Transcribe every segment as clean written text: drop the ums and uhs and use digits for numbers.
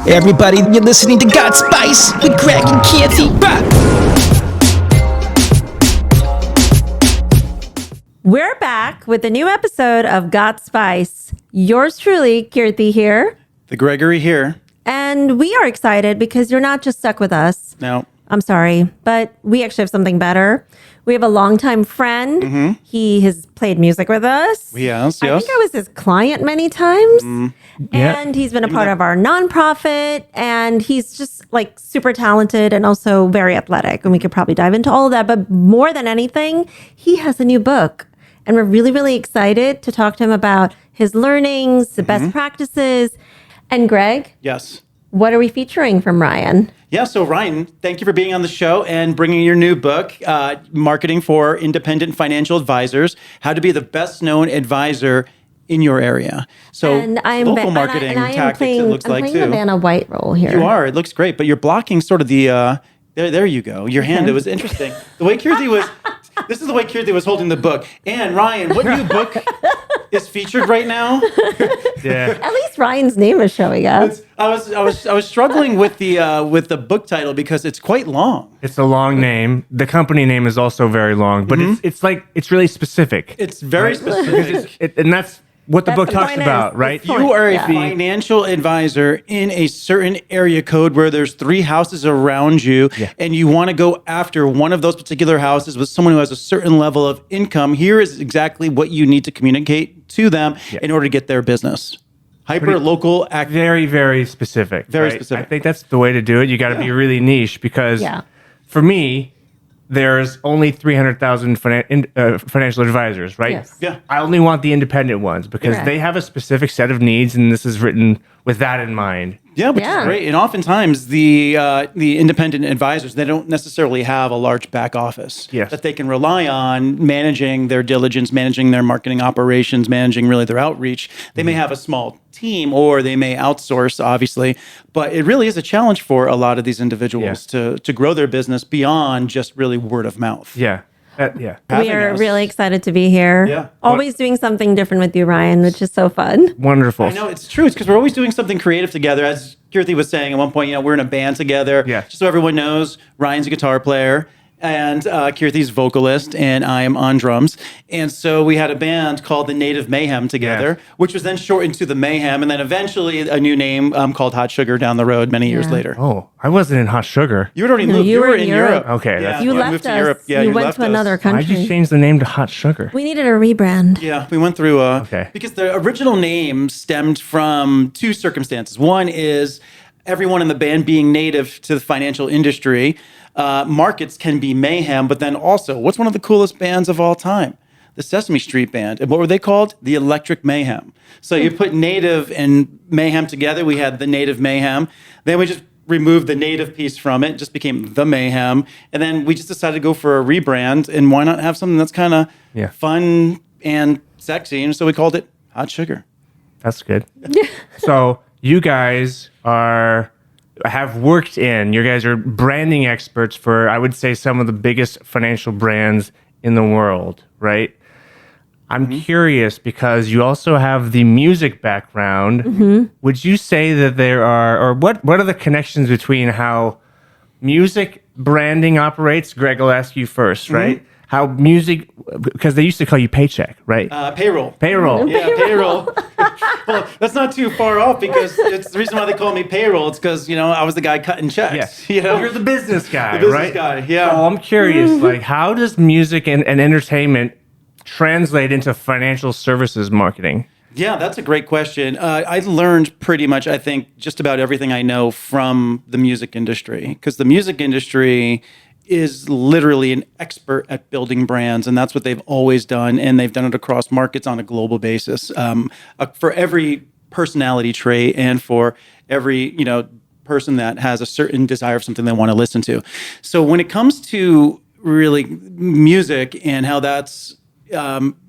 Everybody, you're listening to God Spice with Greg and Canty. We're back with a new episode of Got Spice. Yours truly, Kirti here. The Gregory here. And we are excited because you're not just stuck with us. No. I'm sorry, but we actually have something better. We have a longtime friend. Mm-hmm. He has played music with us. Yes, I think I was his client many times. Yeah. And he's been a part of our nonprofit. And he's just like super talented and also very athletic. And we could probably dive into all of that. But more than anything, he has a new book. And we're really, really excited to talk to him about his learnings, the best practices. And Greg? Yes. What are we featuring from Ryan? Yeah, so Ryan, thank you for being on the show and bringing your new book, Marketing for Independent Financial Advisors, How to Be the Best Known Advisor in Your Area. So local marketing tactics, it looks like, too. I'm playing the Vanna White role here. You are. It looks great, but you're blocking sort of the, there you go, your hand. It was interesting. The way Kirti was, this is the way Kirti was holding the book. And Ryan, what new book is featured right now? Yeah. At least Ryan's name is showing up. I was struggling with the book title because it's quite long. It's a long name. The company name is also very long, but it's really specific. It's very specific. And that's what the book the talks point about, is. right? If you are a financial advisor in a certain area code where there's 3 houses around you and you want to go after one of those particular houses with someone who has a certain level of income, here is exactly what you need to communicate to them in order to get their business. Hyper-local act. Very, very specific. Very right? specific. I think that's the way to do it. You got to be really niche because for me, there's only 300,000 financial advisors, right? Yes. Yeah. I only want the independent ones because they have a specific set of needs, and this is written with that in mind. Yeah, which is great. And oftentimes the independent advisors, they don't necessarily have a large back office that they can rely on managing their diligence, managing their marketing operations, managing really their outreach. They may have a small team or they may outsource, obviously, but it really is a challenge for a lot of these individuals to grow their business beyond just really word of mouth. Yeah. We are really excited to be here. Yeah. Always doing something different with you, Ryan, which is so fun. Wonderful. I know, it's true. It's because we're always doing something creative together. As Kirti was saying at one point, we're in a band together. Yeah. Just so everyone knows, Ryan's a guitar player and Kirti's vocalist, and I am on drums. And so we had a band called the Native Mayhem together, which was then shortened to the Mayhem, and then eventually a new name called Hot Sugar down the road many years later. Oh, I wasn't in Hot Sugar. You had already moved. you were in Europe. Okay. You left moved to us. Europe. Yeah, you went left to another us. country. Why'd you change the name to Hot Sugar? We needed a rebrand. Yeah, we went through because the original name stemmed from 2 circumstances. One is everyone in the band being native to the financial industry. Markets can be mayhem, but then also, what's one of the coolest bands of all time? The Sesame Street Band. And what were they called? The Electric Mayhem. So you put native and mayhem together. We had the Native Mayhem. Then we just removed the native piece from it. It just became the Mayhem. And then we just decided to go for a rebrand. And why not have something that's kind of fun and sexy? And so we called it Hot Sugar. That's good. So you guys you guys are branding experts for, I would say, some of the biggest financial brands in the world, right? I'm curious because you also have the music background. Would you say that there are, or what are the connections between how music branding operates? Greg, I'll ask you first, right? How music, because they used to call you paycheck, right? Payroll. Yeah, payroll. Well, that's not too far off because it's the reason why they call me payroll. It's because, I was the guy cutting checks. Yeah. You're the business guy, the business right? guy, yeah. So I'm curious, like, how does music and entertainment translate into financial services marketing? Yeah, that's a great question. I learned pretty much, I think, just about everything I know from the music industry, because the music industry is literally an expert at building brands, and that's what they've always done, and they've done it across markets on a global basis. For every personality trait and for every person that has a certain desire of something they want to listen to. So when it comes to really music and how that's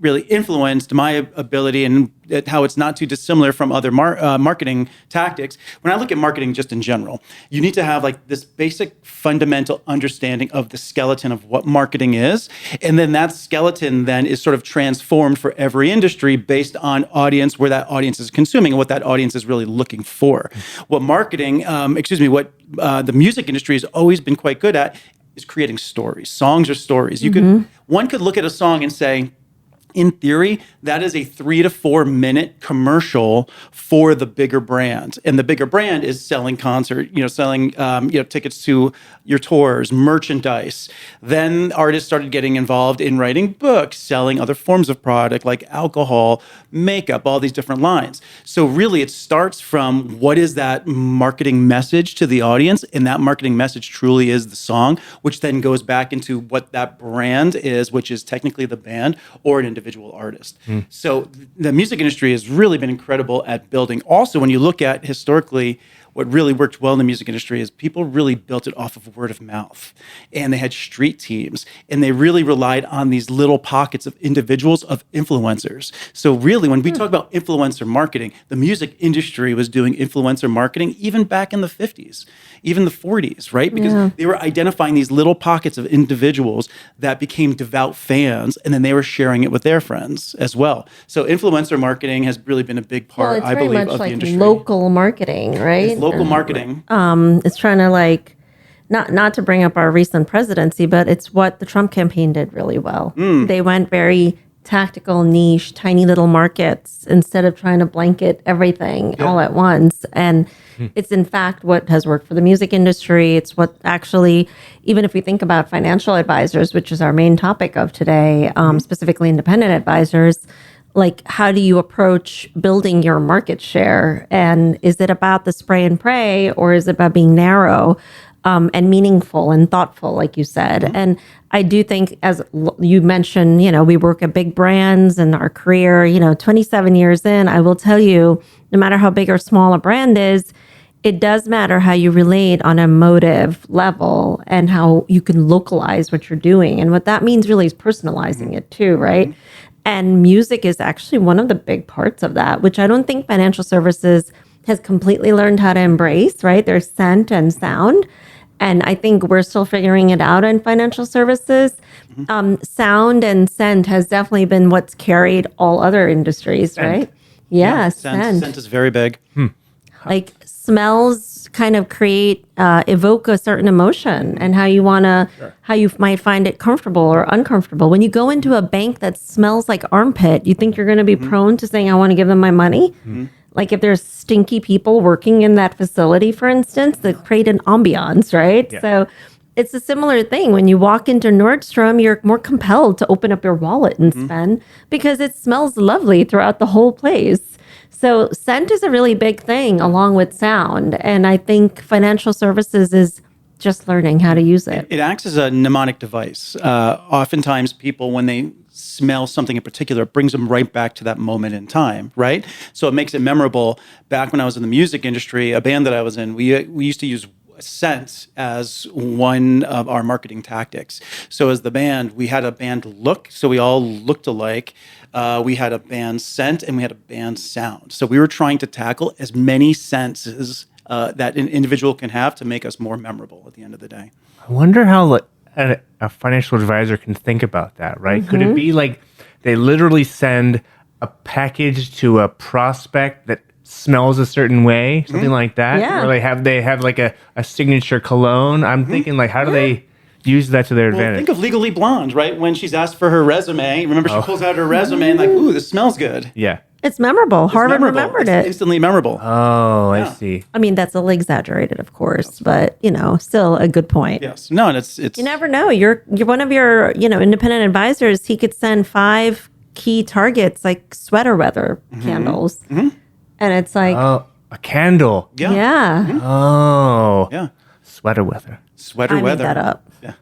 really influenced my ability and how it's not too dissimilar from other marketing tactics. When I look at marketing just in general, you need to have like this basic fundamental understanding of the skeleton of what marketing is. And then that skeleton then is sort of transformed for every industry based on audience, where that audience is consuming and what that audience is really looking for. What the music industry has always been quite good at is creating stories. Songs are stories. One could look at a song and say, in theory, that is a 3 to 4 minute commercial for the bigger brand. And the bigger brand is selling selling tickets to your tours, merchandise. Then artists started getting involved in writing books, selling other forms of product like alcohol, makeup, all these different lines. So really it starts from what is that marketing message to the audience? And that marketing message truly is the song, which then goes back into what that brand is, which is technically the band or an individual artist. So the music industry has really been incredible at building. Also, when you look at historically, what really worked well in the music industry is people really built it off of word of mouth, and they had street teams, and they really relied on these little pockets of individuals, of influencers. So really, when we talk about influencer marketing, the music industry was doing influencer marketing even back in the 50s, even the 40s, right? Because they were identifying these little pockets of individuals that became devout fans, and then they were sharing it with their friends as well. So influencer marketing has really been a big part, I believe, of the industry. Local marketing, right? It's local marketing. It's trying to not to bring up our recent presidency, but it's what the Trump campaign did really well. They went very tactical, niche, tiny little markets instead of trying to blanket everything all at once. And it's in fact what has worked for the music industry. It's what actually, even if we think about financial advisors, which is our main topic of today, specifically independent advisors, like how do you approach building your market share? And is it about the spray and pray, or is it about being narrow and meaningful and thoughtful, like you said? And I do think, as you mentioned, we work at big brands in our career, 27 years in, I will tell you, no matter how big or small a brand is, it does matter how you relate on a emotive level and how you can localize what you're doing. And what that means really is personalizing it too, right? And music is actually one of the big parts of that, which I don't think financial services has completely learned how to embrace, right? There's scent and sound. And I think we're still figuring it out in financial services. Sound and scent has definitely been what's carried all other industries, right? Yeah, scent. Scent is very big. Like smells kind of evoke a certain emotion and how you might find it comfortable or uncomfortable. When you go into a bank that smells like armpit, you think you're going to be prone to saying, I want to give them my money. Like if there's stinky people working in that facility, for instance, that create an ambiance, right? So it's a similar thing. When you walk into Nordstrom, you're more compelled to open up your wallet and spend because it smells lovely throughout the whole place. So scent is a really big thing along with sound. And I think financial services is just learning how to use it. It acts as a mnemonic device. Oftentimes people, when they smell something in particular, it brings them right back to that moment in time, right? So it makes it memorable. Back when I was in the music industry, a band that I was in, we used to use scent as one of our marketing tactics. So as the band, we had a band look, so we all looked alike. We had a band scent and we had a band sound. So we were trying to tackle as many senses that an individual can have to make us more memorable at the end of the day. I wonder how a financial advisor can think about that, right? Could it be like they literally send a package to a prospect that smells a certain way, something like that? Yeah. Or they have like a signature cologne? I'm thinking like, how do they use that to their advantage? Think of Legally Blonde, right? When she's asked for her resume, remember she pulls out her resume and like, ooh, this smells good. Yeah. It's memorable. Harvard remembered it. It's instantly memorable. Oh, I see. I mean, that's a little exaggerated, of course, but still a good point. Yes. No, and it's You never know. You're one of your, independent advisors. He could send 5 key targets like sweater weather candles. And it's like, Oh, a candle. yeah. Oh. Yeah. Sweater weather. Sweater I weather. made that up. Yeah.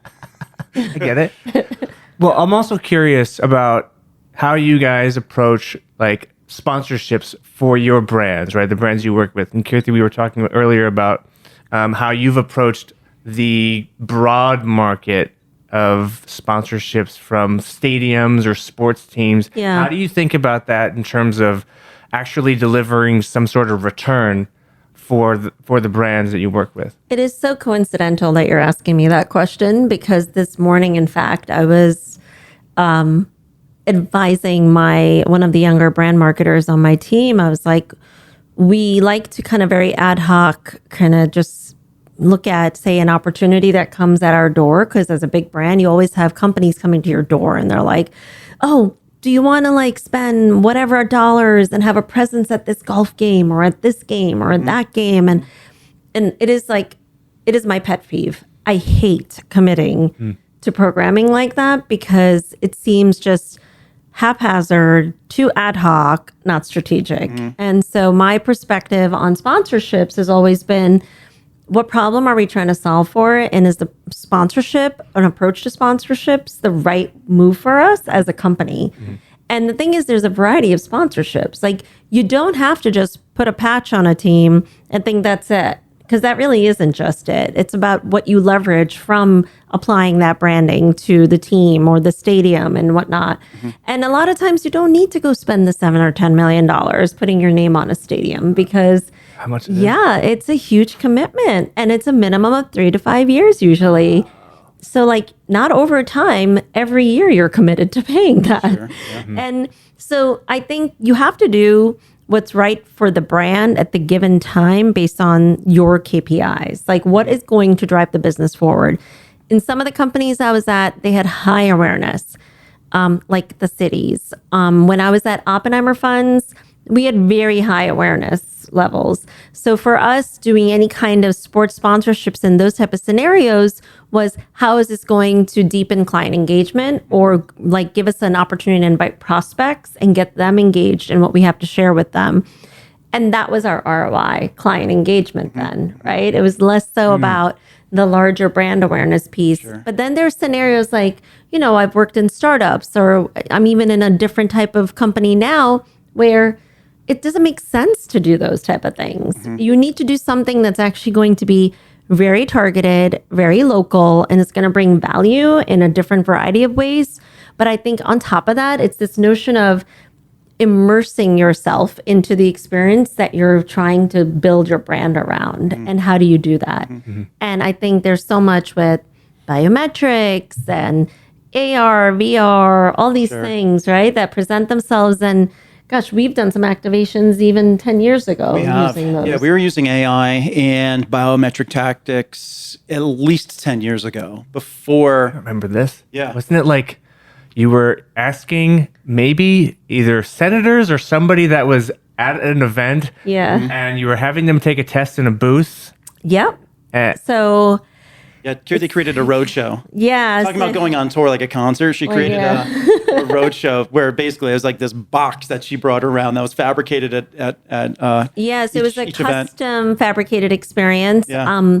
I get it. Well, I'm also curious about how you guys approach like sponsorships for your brands, right? The brands you work with. And Kirti, we were talking earlier about how you've approached the broad market of sponsorships from stadiums or sports teams. Yeah. How do you think about that in terms of actually delivering some sort of return for the brands that you work with? It is so coincidental that you're asking me that question, because this morning, in fact, I was advising one of the younger brand marketers on my team. I was like, we like to kind of very ad hoc kind of just look at, say, an opportunity that comes at our door, because as a big brand, you always have companies coming to your door and they're like, oh, do you want to like spend whatever dollars and have a presence at this golf game or at this game or at that game? And it is my pet peeve. I hate committing to programming like that, because it seems just haphazard, too ad hoc, not strategic. And so my perspective on sponsorships has always been, what problem are we trying to solve for? And is the sponsorship, an approach to sponsorships, the right move for us as a company? And the thing is, there's a variety of sponsorships. Like, you don't have to just put a patch on a team and think that's it, because that really isn't just it. It's about what you leverage from applying that branding to the team or the stadium and whatnot. And a lot of times you don't need to go spend the $7 or $10 million putting your name on a stadium, because How much is it? yeah, it's a huge commitment, and it's a minimum of 3 to 5 years usually. So like, not over time, every year you're committed to paying that. And so I think you have to do what's right for the brand at the given time based on your KPIs. Like, what is going to drive the business forward? In some of the companies I was at, they had high awareness, like the cities. When I was at Oppenheimer Funds, we had very high awareness levels. So for us, doing any kind of sports sponsorships in those type of scenarios was, how is this going to deepen client engagement, or like give us an opportunity to invite prospects and get them engaged in what we have to share with them? And that was our ROI, client engagement then, right? It was less so about the larger brand awareness piece. But then there's scenarios like, I've worked in startups, or I'm even in a different type of company now where it doesn't make sense to do those type of things. You need to do something that's actually going to be very targeted, very local, and it's going to bring value in a different variety of ways. But I think on top of that, it's this notion of immersing yourself into the experience that you're trying to build your brand around. And how do you do that? And I think there's so much with biometrics and AR, VR, all these things, right, that present themselves. And gosh, we've done some activations even 10 years ago using those. Yeah, we were using AI and biometric tactics at least 10 years ago before. Remember this? Yeah. Wasn't it like you were asking maybe either senators or somebody that was at an event? Yeah. And you were having them take a test in a booth? Yep. Eh. So Yeah, Kirti created a roadshow. yeah. Talking about going on tour like a concert, she created a roadshow where basically it was like this box that she brought around that was fabricated at Yes, it was a each event. custom fabricated experience. Yeah.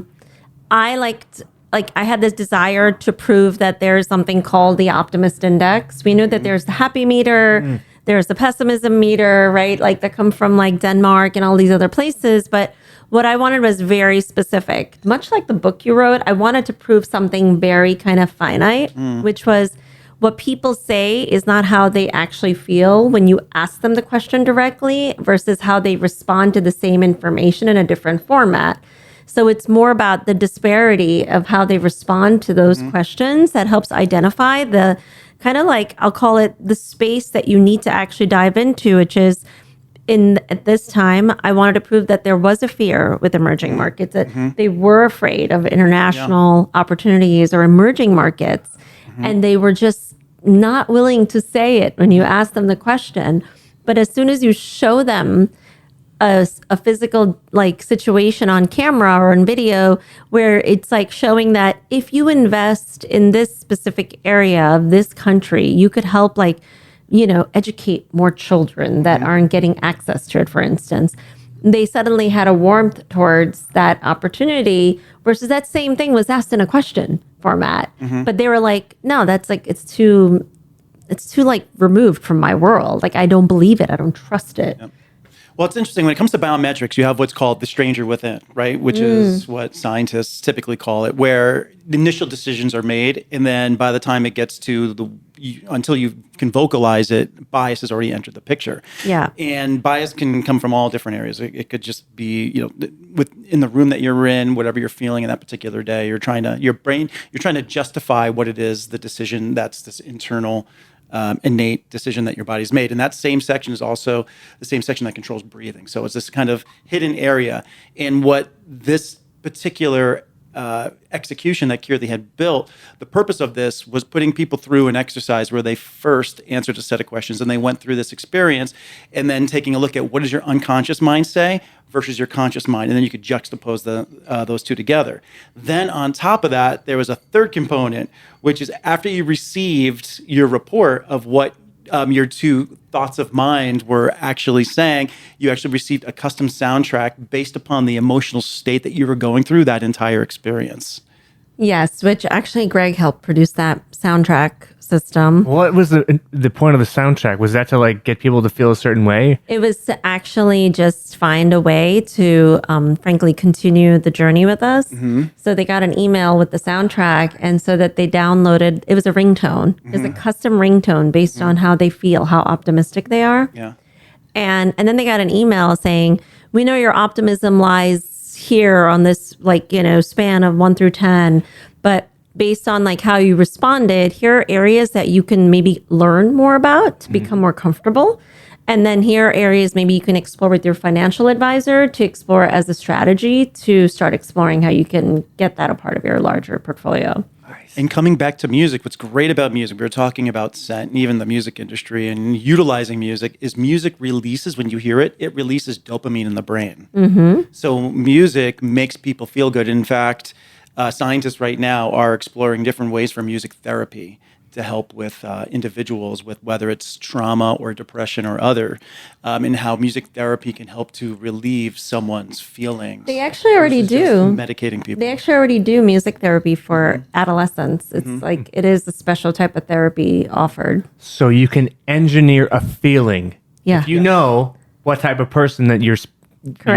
I had this desire to prove that there's something called the optimist index. We know that there's the happy meter, there's the pessimism meter, right? Like that come from like Denmark and all these other places. But what I wanted was very specific. Much like the book you wrote, I wanted to prove something very kind of finite, which was what people say is not how they actually feel when you ask them the question directly versus how they respond to the same information in a different format. So it's more about the disparity of how they respond to those questions that helps identify the kind of like, I'll call it the space that you need to actually dive into, which is at this time, I wanted to prove that there was a fear with emerging markets, that they were afraid of international opportunities or emerging markets. And they were just not willing to say it when you ask them the question. But as soon as you show them a physical like situation on camera or in video where it's like showing that if you invest in this specific area of this country, you could help like, educate more children that aren't getting access to it, for instance. They suddenly had a warmth towards that opportunity versus that same thing was asked in a question format. But they were like, no, that's like, it's too like removed from my world. Like, I don't believe it. I don't trust it. Well, Well, it's interesting. When it comes to biometrics, you have what's called the stranger within, right? Which is what scientists typically call it, where the initial decisions are made. And then by the time it gets to until you can vocalize it, bias has already entered the picture. Yeah. And bias can come from all different areas. It could just be, in the room that you're in, whatever you're feeling in that particular day, you're trying to justify what it is, the decision that's this internal innate decision that your body's made. And that same section is also the same section that controls breathing. So it's this kind of hidden area. And what this particular execution that Kirli had built, the purpose of this was putting people through an exercise where they first answered a set of questions and they went through this experience and then taking a look at what does your unconscious mind say versus your conscious mind. And then you could juxtapose those two together. Then on top of that, there was a third component, which is after you received your report of what your two thoughts of mind were actually saying, you actually received a custom soundtrack based upon the emotional state that you were going through that entire experience. Yes, which actually Greg helped produce that soundtrack system. What was the point of the soundtrack? Was that to like get people to feel a certain way? It was to actually just find a way to, frankly, continue the journey with us. Mm-hmm. So they got an email with the soundtrack, and so that they downloaded. It was a ringtone. Mm-hmm. It was a custom ringtone based on how they feel, how optimistic they are. Yeah. And then they got an email saying, "We know your optimism lies here on this span of 1 through 10, but based on like how you responded, here are areas that you can maybe learn more about to become more comfortable. And then here are areas maybe you can explore with your financial advisor to explore as a strategy to start exploring how you can get that a part of your larger portfolio." And coming back to music, what's great about music, we were talking about scent and even the music industry and utilizing music, is music releases, when you hear it, it releases dopamine in the brain. Mm-hmm. So music makes people feel good. In fact, scientists right now are exploring different ways for music therapy to help with individuals with whether it's trauma or depression or other, and how music therapy can help to relieve someone's feelings. They actually already do. Medicating people. They actually already do music therapy for adolescents. It's like it is a special type of therapy offered. So you can engineer a feeling. Yeah. If you know what type of person that you're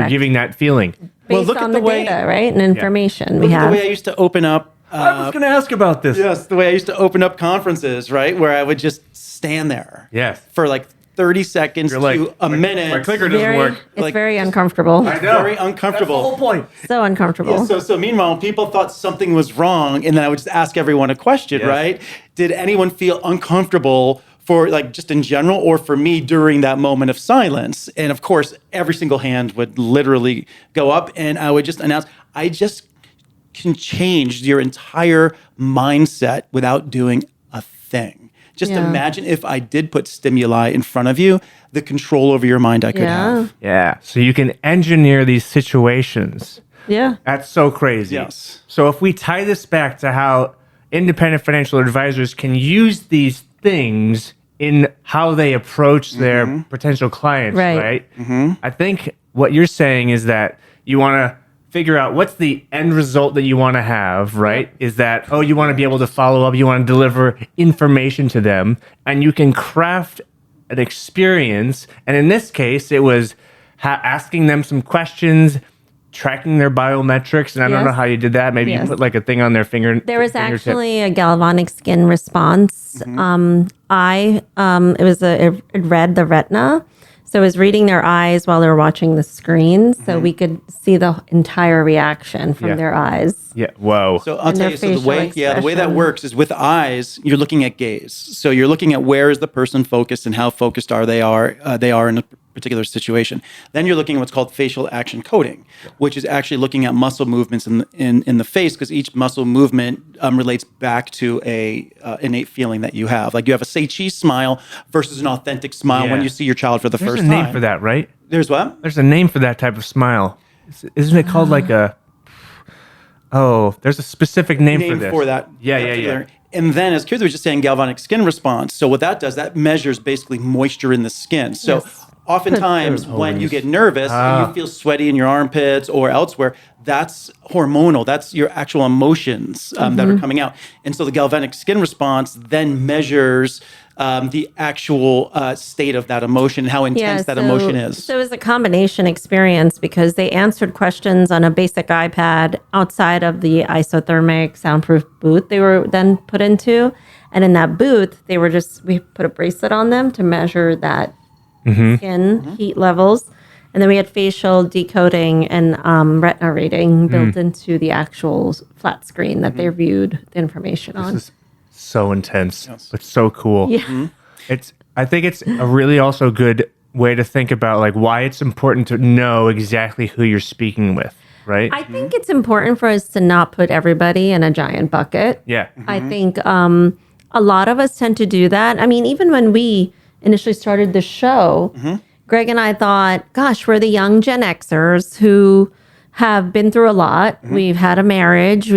giving that feeling. Based look on at the the way- data, right? And information we Look at have. the way I used to open up. I was going to ask about this. Yes, the way I used to open up conferences, right? Where I would just stand there. Yes. For like 30 seconds You're like, to a minute. My clicker doesn't work. It's Like- very uncomfortable. I know. Very uncomfortable. That's the whole point. So uncomfortable. Yeah, so meanwhile, people thought something was wrong, and then I would just ask everyone a question, Yes. right? Did anyone feel uncomfortable for like just in general or for me during that moment of silence? And of course, every single hand would literally go up, and I would just announce, I just can change your entire mindset without doing a thing. Just Yeah. imagine if I did put stimuli in front of you, the control over your mind I could have. Yeah. So you can engineer these situations. Yeah. That's so crazy. Yes. So if we tie this back to how independent financial advisors can use these things in how they approach their potential clients, Right. right? I think what you're saying is that you want to figure out what's the end result that you want to have, right? Is that, you want to be able to follow up, you want to deliver information to them, and you can craft an experience. And in this case, it was asking them some questions, tracking their biometrics. And I don't Yes. know how you did that. Maybe Yes. you put like a thing on their finger. There was fingertip. actually a galvanic skin response. It read the retina. So it was reading their eyes while they were watching the screen. So we could see the entire reaction from Yeah. their eyes. Yeah. Whoa. So I'll And tell their you, so the facial way that expression. works is with eyes, you're looking at gaze. So you're looking at where is the person focused and how focused they are in a particular situation. Then you're looking at what's called facial action coding, which is actually looking at muscle movements in the face, because each muscle movement relates back to a innate feeling that you have. Like you have a say cheese smile versus an authentic smile when Yeah. you see your child for the There's first a name time. for that, right? There's what? There's a name for that type of smile. Isn't it called like a... Oh, there's a specific name for this. that. Yeah. particular- And then, as Kirti was just saying, galvanic skin response. So what that does, that measures basically moisture in the skin. So Yes. oftentimes when you get nervous and you feel sweaty in your armpits or elsewhere, that's hormonal. That's your actual emotions that are coming out. And so the galvanic skin response then measures the actual state of that emotion, how intense that emotion is. So it was a combination experience because they answered questions on a basic iPad outside of the isothermic soundproof booth they were then put into. And in that booth, we put a bracelet on them to measure that skin heat levels. And then we had facial decoding and retina reading built into the actual flat screen that they viewed the information on. This is so intense, but so cool. Yeah. I think it's a really also good way to think about like why it's important to know exactly who you're speaking with, right? I think it's important for us to not put everybody in a giant bucket. Yeah. I think a lot of us tend to do that. I mean, even when we initially started the show, Greg and I thought, gosh, we're the young Gen Xers who have been through a lot. We've had a marriage.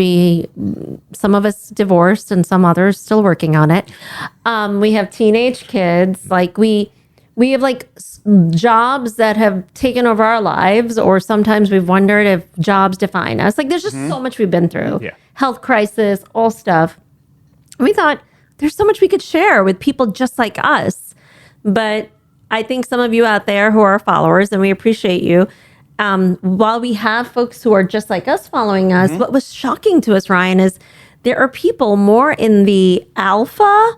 Some of us divorced and some others still working on it. We have teenage kids. Like we have like jobs that have taken over our lives, or sometimes we've wondered if jobs define us. Like there's just so much we've been through. Yeah. Health crisis, all stuff. We thought there's so much we could share with people just like us. But I think some of you out there who are followers, and we appreciate you, while we have folks who are just like us following us, what was shocking to us, Ryan, is there are people more in the alpha,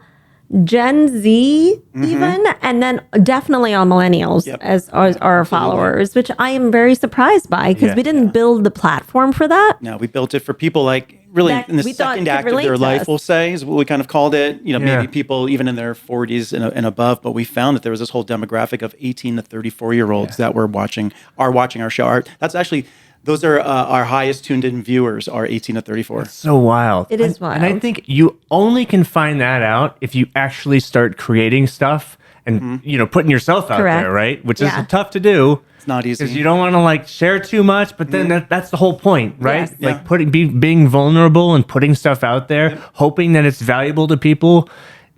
Gen Z even, and then definitely on millennials as our followers, which I am very surprised by because we didn't build the platform for that. No, we built it for people like really That in the we thought second could act of relate their to life, us. we'll say, is what we kind of called it. You know, Yeah. maybe people even in their 40s and above. But we found that there was this whole demographic of 18 to 34-year-olds that were watching our show. That's actually, those are our highest tuned in viewers are 18 to 34. So wild. It is And I wild. think you only can find that out if you actually start creating stuff and putting yourself out Correct. there, right? Which Yeah. is tough to do. It's not easy. Because you don't want to like share too much, but then that's the whole point, right? Yes. Like being vulnerable and putting stuff out there, hoping that it's valuable to people.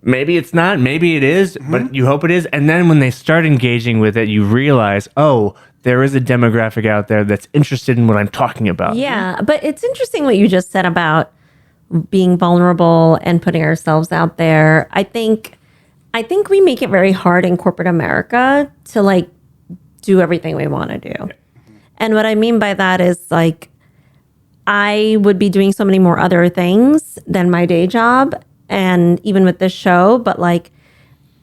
Maybe it's not, maybe it is, but you hope it is. And then when they start engaging with it, you realize, oh, there is a demographic out there that's interested in what I'm talking about. Yeah, but it's interesting what you just said about being vulnerable and putting ourselves out there. I think we make it very hard in corporate America to like do everything we want to do. And what I mean by that is like I would be doing so many more other things than my day job and even with this show, but like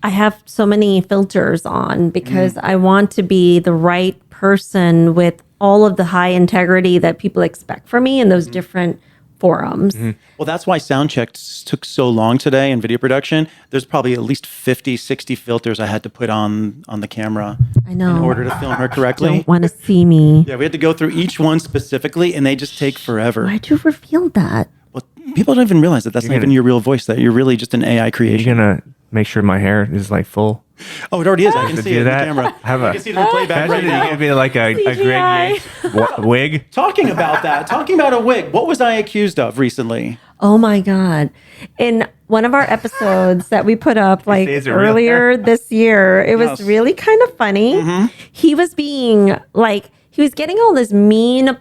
I have so many filters on because I want to be the right person with all of the high integrity that people expect from me in those different forums. Well, that's why sound checks took so long today in video production. There's probably at least 50, 60 filters I had to put on the camera I know. in order to film her correctly. Don't want to see me. Yeah, we had to go through each one specifically, and they just take forever. Why'd you reveal that? Well, people don't even realize that that's not even your real voice, that you're really just an AI creation. You're going to make sure my hair is like full. Oh, it already is. I can To see do it in the that? camera. Have I a- can see it in the playback right Imagine now. it could be like a Greg CGI. Yates wig. Talking about a wig, what was I accused of recently? Oh my God. In one of our episodes that we put up like Is it real earlier this year, it was Yes. really kind of funny. He was being like, he was getting all this mean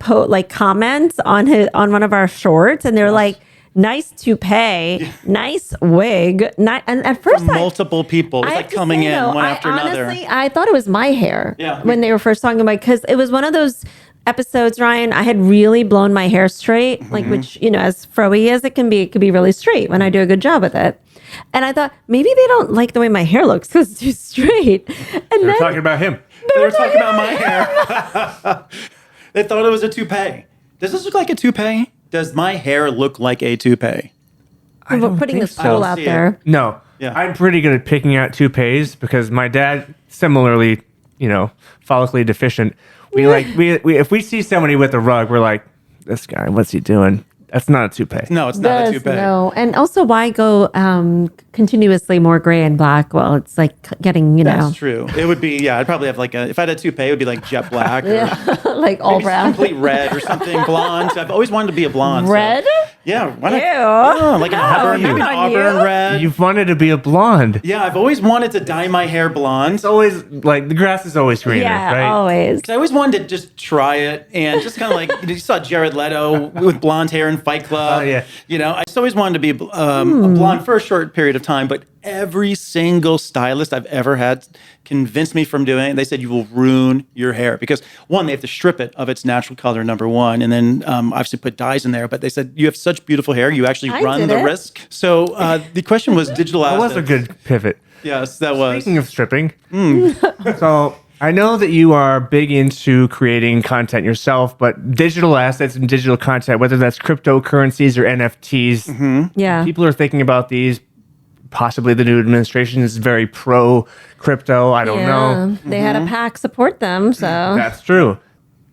comments on one of our shorts, and they're like, nice toupee, nice wig. And at first Multiple people. It was I like have to coming say, in though, one after honestly, another. I thought it was my hair Yeah. when they were first talking about, because it was one of those episodes, Ryan, I had really blown my hair straight, like which, as froey as it can be really straight when I do a good job with it. And I thought maybe they don't like the way my hair looks because it's too straight. And We're then talking about him. They were talking about my hair. They thought it was a toupee. Does this look like a toupee? Does my hair look like a toupee? we're putting the think so. school I out don't see there. No. Yeah. I'm pretty good at picking out toupees because my dad, similarly, follically deficient. We if we see somebody with a rug, we're like, this guy, what's he doing? That's not a toupee. No, it's not a Does, toupee. no. And also, why go continuously more gray and black? Well, it's like getting, That's true. It would be, I'd probably have if I had a toupee, it would be like jet black or like all maybe brown. complete red or something, blonde. I've always wanted to be a blonde. so- Red? Yeah. Why not? Ew. Oh, like an auburn, maybe an not auburn you. red. You've wanted to be a blonde. Yeah, I've always wanted to dye my hair blonde. It's always like the grass is always greener, Yeah, right? always. I always wanted to just try it and just kind of like you saw Jared Leto with blonde hair in Fight Club. Oh, yeah. I just always wanted to be a blonde for a short period of time, but every single stylist I've ever had convinced me from doing it. They said you will ruin your hair because one, they have to strip it of its natural color, number one, and then obviously put dyes in there. But they said you have such beautiful hair, you actually run the risk. So the question was digital assets. That was a good pivot. Yes, that was. Speaking of stripping, so I know that you are big into creating content yourself, but digital assets and digital content, whether that's cryptocurrencies or NFTs, Yeah. people are thinking about these. Possibly the new administration is very pro crypto. I don't know. They had a PAC support them, so That's true.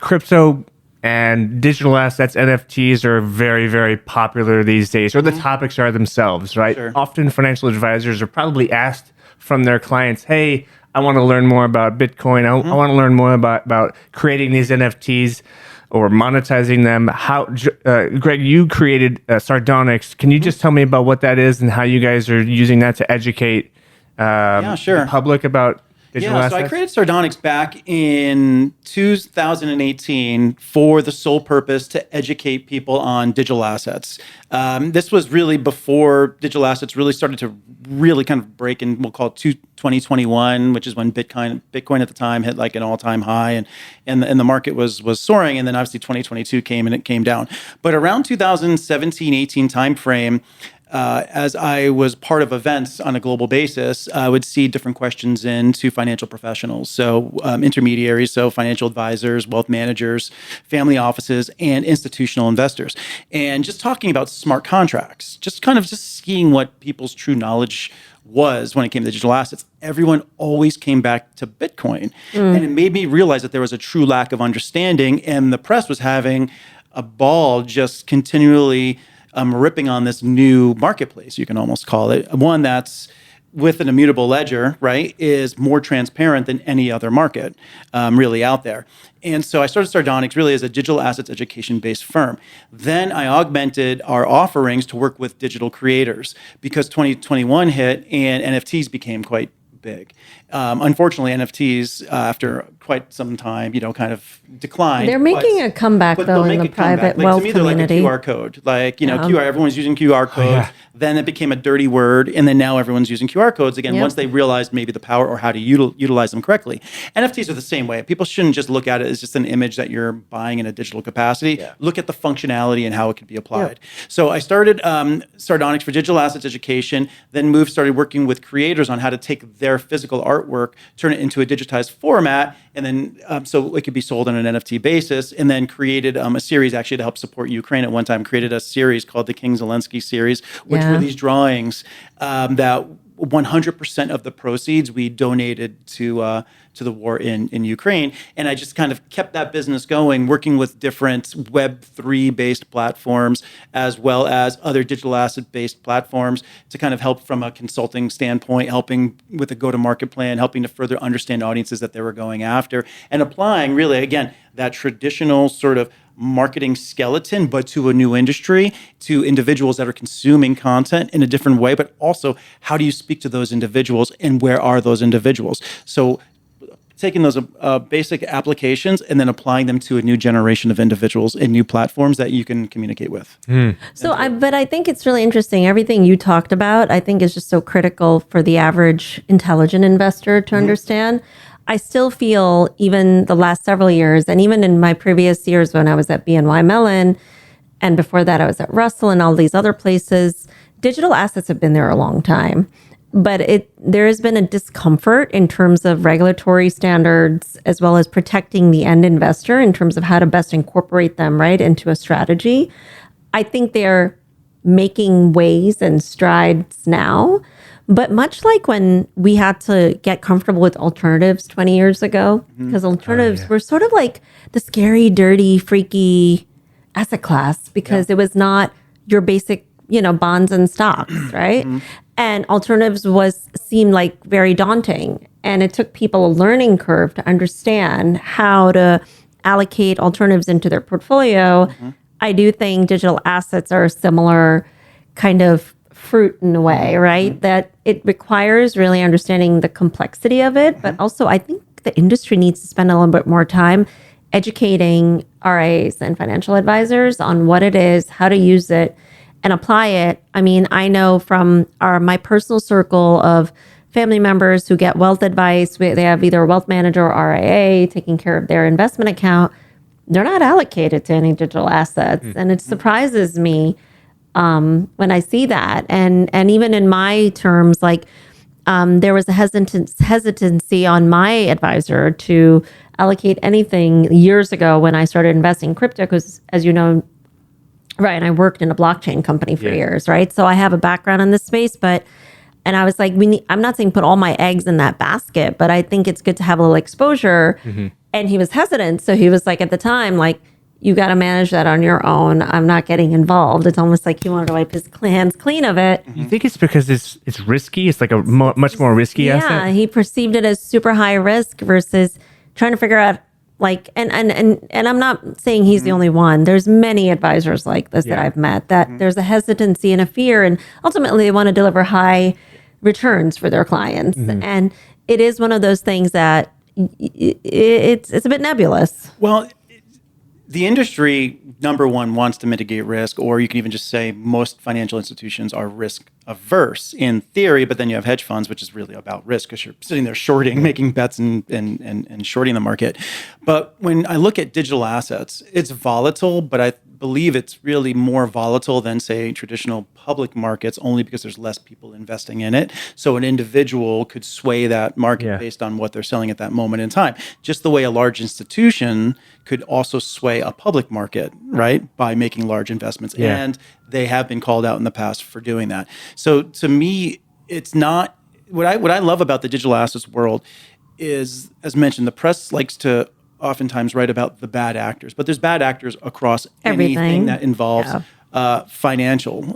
Crypto and digital assets, NFTs, are very, very popular these days, or the topics are themselves, right? Sure. Often financial advisors are probably asked from their clients, hey, I want to learn more about Bitcoin. I want to learn more about creating these NFTs or monetizing them. How, Greg, you created Sardonyx. Can you just tell me about what that is and how you guys are using that to educate the public about digital assets? So I created Sardonyx back in 2018 for the sole purpose to educate people on digital assets. This was really before digital assets really started to really kind of break in, we'll call it 2021, which is when Bitcoin at the time hit like an all-time high and the market was soaring. And then obviously 2022 came and it came down. But around 2017, 18 timeframe, as I was part of events on a global basis, I would see different questions into financial professionals. So intermediaries, so financial advisors, wealth managers, family offices, and institutional investors. And just talking about smart contracts, just seeing what people's true knowledge was when it came to digital assets. Everyone always came back to Bitcoin. And it made me realize that there was a true lack of understanding, and the press was having a ball just continually ripping on this new marketplace, you can almost call it. One that's with an immutable ledger, right, is more transparent than any other market really out there. And so I started Sardonyx really as a digital assets education-based firm. Then I augmented our offerings to work with digital creators because 2021 hit and NFTs became quite big. Unfortunately, NFTs, after quite some time, kind of declined. they're making a comeback though in the private wealth to me, community. they're like a QR code. Like, QR, everyone's using QR codes. Then it became a dirty word. And then now everyone's using QR codes again, once they realized maybe the power or how to utilize them correctly. NFTs are the same way. People shouldn't just look at it as just an image that you're buying in a digital capacity. Look at the functionality and how it could be applied. So I started Sardonyx for digital assets education, then started working with creators on how to take their physical artwork, turn it into a digitized format, and then so it could be sold on an NFT basis, and then created a series actually to help support Ukraine at one time, created a series called the King Zelensky series, which were these drawings that 100% of the proceeds we donated to the war in Ukraine. And I just kind of kept that business going, working with different Web3 based platforms, as well as other digital asset based platforms to kind of help from a consulting standpoint, helping with a go-to-market plan, helping to further understand audiences that they were going after, and applying really, again, that traditional sort of marketing skeleton, but to a new industry, to individuals that are consuming content in a different way, but also how do you speak to those individuals and where are those individuals? So taking those basic applications and then applying them to a new generation of individuals and new platforms that you can communicate with. But I think it's really interesting. Everything you talked about, I think is just so critical for the average intelligent investor to understand. I still feel even the last several years, and even in my previous years when I was at BNY Mellon, and before that I was at Russell and all these other places, digital assets have been there a long time. But there has been a discomfort in terms of regulatory standards, as well as protecting the end investor in terms of how to best incorporate them right into a strategy. I think they're making ways and strides now. But much like when we had to get comfortable with alternatives 20 years ago, because alternatives were sort of like the scary, dirty, freaky asset class because it was not your basic, bonds and stocks, right? And alternatives seemed like very daunting. And it took people a learning curve to understand how to allocate alternatives into their portfolio. I do think digital assets are a similar kind of fruit in a way, right? That it requires really understanding the complexity of it. But also I think the industry needs to spend a little bit more time educating RAs and financial advisors on what it is, how to use it, and apply it. I mean, I know from my personal circle of family members who get wealth advice, they have either a wealth manager or RIA taking care of their investment account. They're not allocated to any digital assets. And it surprises me when I see that. And even in my terms, like there was a hesitancy on my advisor to allocate anything years ago when I started investing in crypto, because as you know, right, and I worked in a blockchain company for years, right? So I have a background in this space, and I was like, I'm not saying put all my eggs in that basket, but I think it's good to have a little exposure. And he was hesitant. So he was like, at the time, like, you got to manage that on your own. I'm not getting involved. It's almost like he wanted to wipe his hands clean of it. You think it's because it's risky? It's like a much more risky asset? Yeah, he perceived it as super high risk versus trying to figure out, like, and I'm not saying he's the only one. There's many advisors like this that I've met, that there's a hesitancy and a fear, and ultimately they want to deliver high returns for their clients. And it is one of those things that it's a bit nebulous. Well, the industry, number one, wants to mitigate risk, or you can even just say most financial institutions are risk averse in theory, but then you have hedge funds, which is really about risk because you're sitting there shorting, making bets and shorting the market. But when I look at digital assets, it's volatile, but I believe it's really more volatile than, say, traditional public markets, only because there's less people investing in it. So an individual could sway that market based on what they're selling at that moment in time. Just the way a large institution could also sway a public market, right, by making large investments. And they have been called out in the past for doing that. So to me, it's not what I love about the digital assets world is, as mentioned, the press likes to oftentimes write about the bad actors, but there's bad actors across anything that involves financials.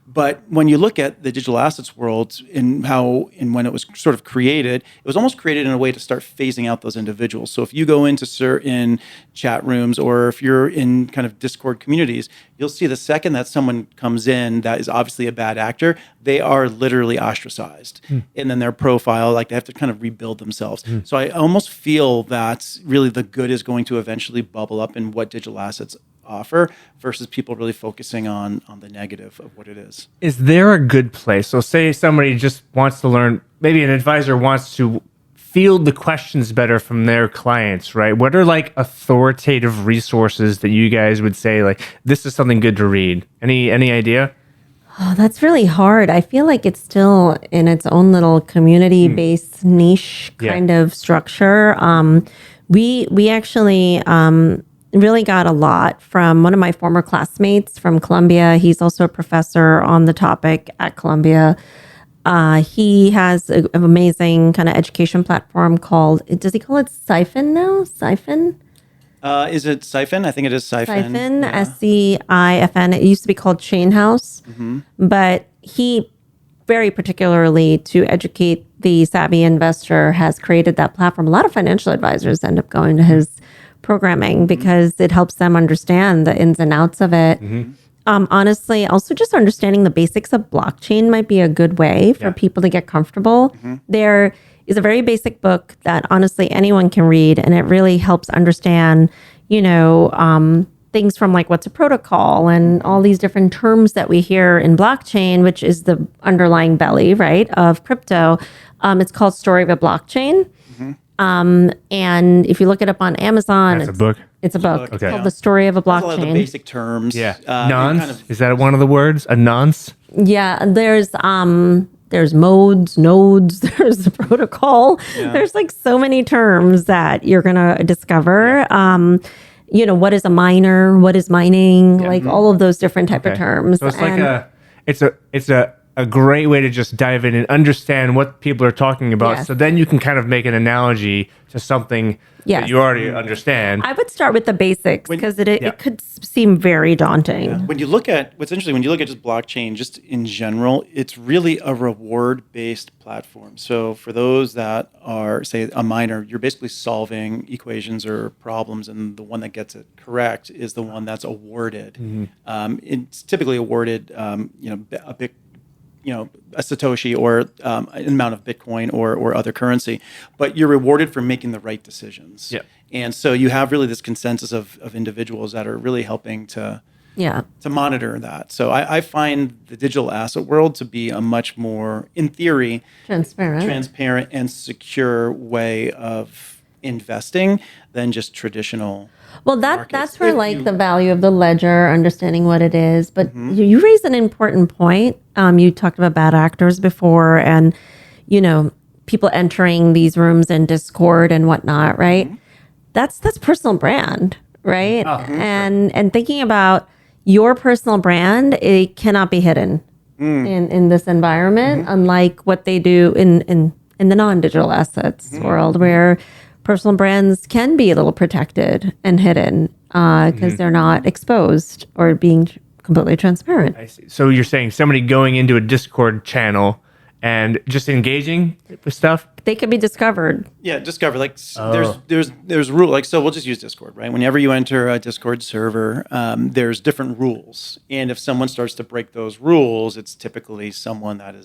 But when you look at the digital assets world and when it was sort of created, it was almost created in a way to start phasing out those individuals. So if you go into certain chat rooms or if you're in kind of Discord communities, you'll see the second that someone comes in that is obviously a bad actor, they are literally ostracized. And then their profile, like they have to kind of rebuild themselves. So I almost feel that really the good is going to eventually bubble up in what digital assets offer versus people really focusing on the negative of what it is. Is there a good place? So say somebody just wants to learn, maybe an advisor wants to field the questions better from their clients, right? What are like authoritative resources that you guys would say, like, this is something good to read? Any idea? Oh, that's really hard. I feel like it's still in its own little community-based niche kind of structure. We actually really got a lot from one of my former classmates from Columbia. He's also a professor on the topic at Columbia. He has an amazing kind of education platform called, does he call it Siphon now? Siphon? Is it Siphon? I think it is Siphon. Siphon, SCIFN. It used to be called Chain House, but he very particularly to educate the savvy investor has created that platform. A lot of financial advisors end up going to his programming because it helps them understand the ins and outs of it. Honestly, also just understanding the basics of blockchain might be a good way for people to get comfortable. There is a very basic book that honestly anyone can read, and it really helps understand, things from like what's a protocol and all these different terms that we hear in blockchain, which is the underlying belly, right, of crypto. It's called Story of a Blockchain. And if you look it up on Amazon, It's a book. It's a book. Okay. It's called The Story of a There's a lot of the Blockchain. basic terms. Nonce? kind of- Is that one of the words? A nonce? Yeah, there's modes, nodes, there's the protocol. There's like so many terms that you're gonna discover. What is a miner? What is mining? Like all of those different type of terms. So it's a great way to just dive in and understand what people are talking about. Yes. So then you can kind of make an analogy to something that you already understand. I would start with the basics because it could seem very daunting. When you look at what's interesting, when you look at just blockchain, just in general, it's really a reward-based platform. So for those that are, say, a miner, you're basically solving equations or problems, and the one that gets it correct is the one that's awarded. It's typically awarded, a Satoshi or an amount of Bitcoin or other currency, but you're rewarded for making the right decisions. And so you have really this consensus of individuals that are really helping to Yeah. to monitor that. So I find the digital asset world to be a much more, in theory, transparent and secure way of investing than just traditional. Well, markets. that's where If like you- the value of the ledger, understanding what it is. But you raised an important point. You talked about bad actors before, and people entering these rooms in Discord and whatnot, right? That's personal brand, right? And thinking about your personal brand, it cannot be hidden in this environment, unlike what they do in the non-digital assets world, where personal brands can be a little protected and hidden because they're not exposed or being completely transparent. I see. So you're saying somebody going into a Discord channel and just engaging with stuff? They could be discovered. Yeah, Discover. Like there's rule. Like, so we'll just use Discord, right? Whenever you enter a Discord server, there's different rules, and if someone starts to break those rules, it's typically someone that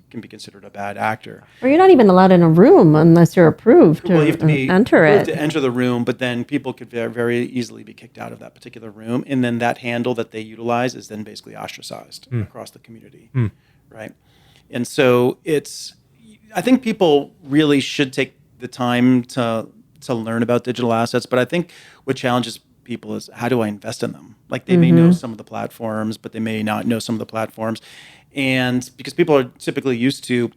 can be considered a bad actor. Or you're not even allowed in a room unless you're approved to, Well, you have to be enter approved it. to enter the room, but then people could very easily be kicked out of that particular room, and then that handle that they utilize is then basically ostracized across the community, right? And so I think people really should take the time to learn about digital assets, but I think what challenges people is, how do I invest in them? Like, they may know some of the platforms, but they may not know some of the platforms, and because people are typically used to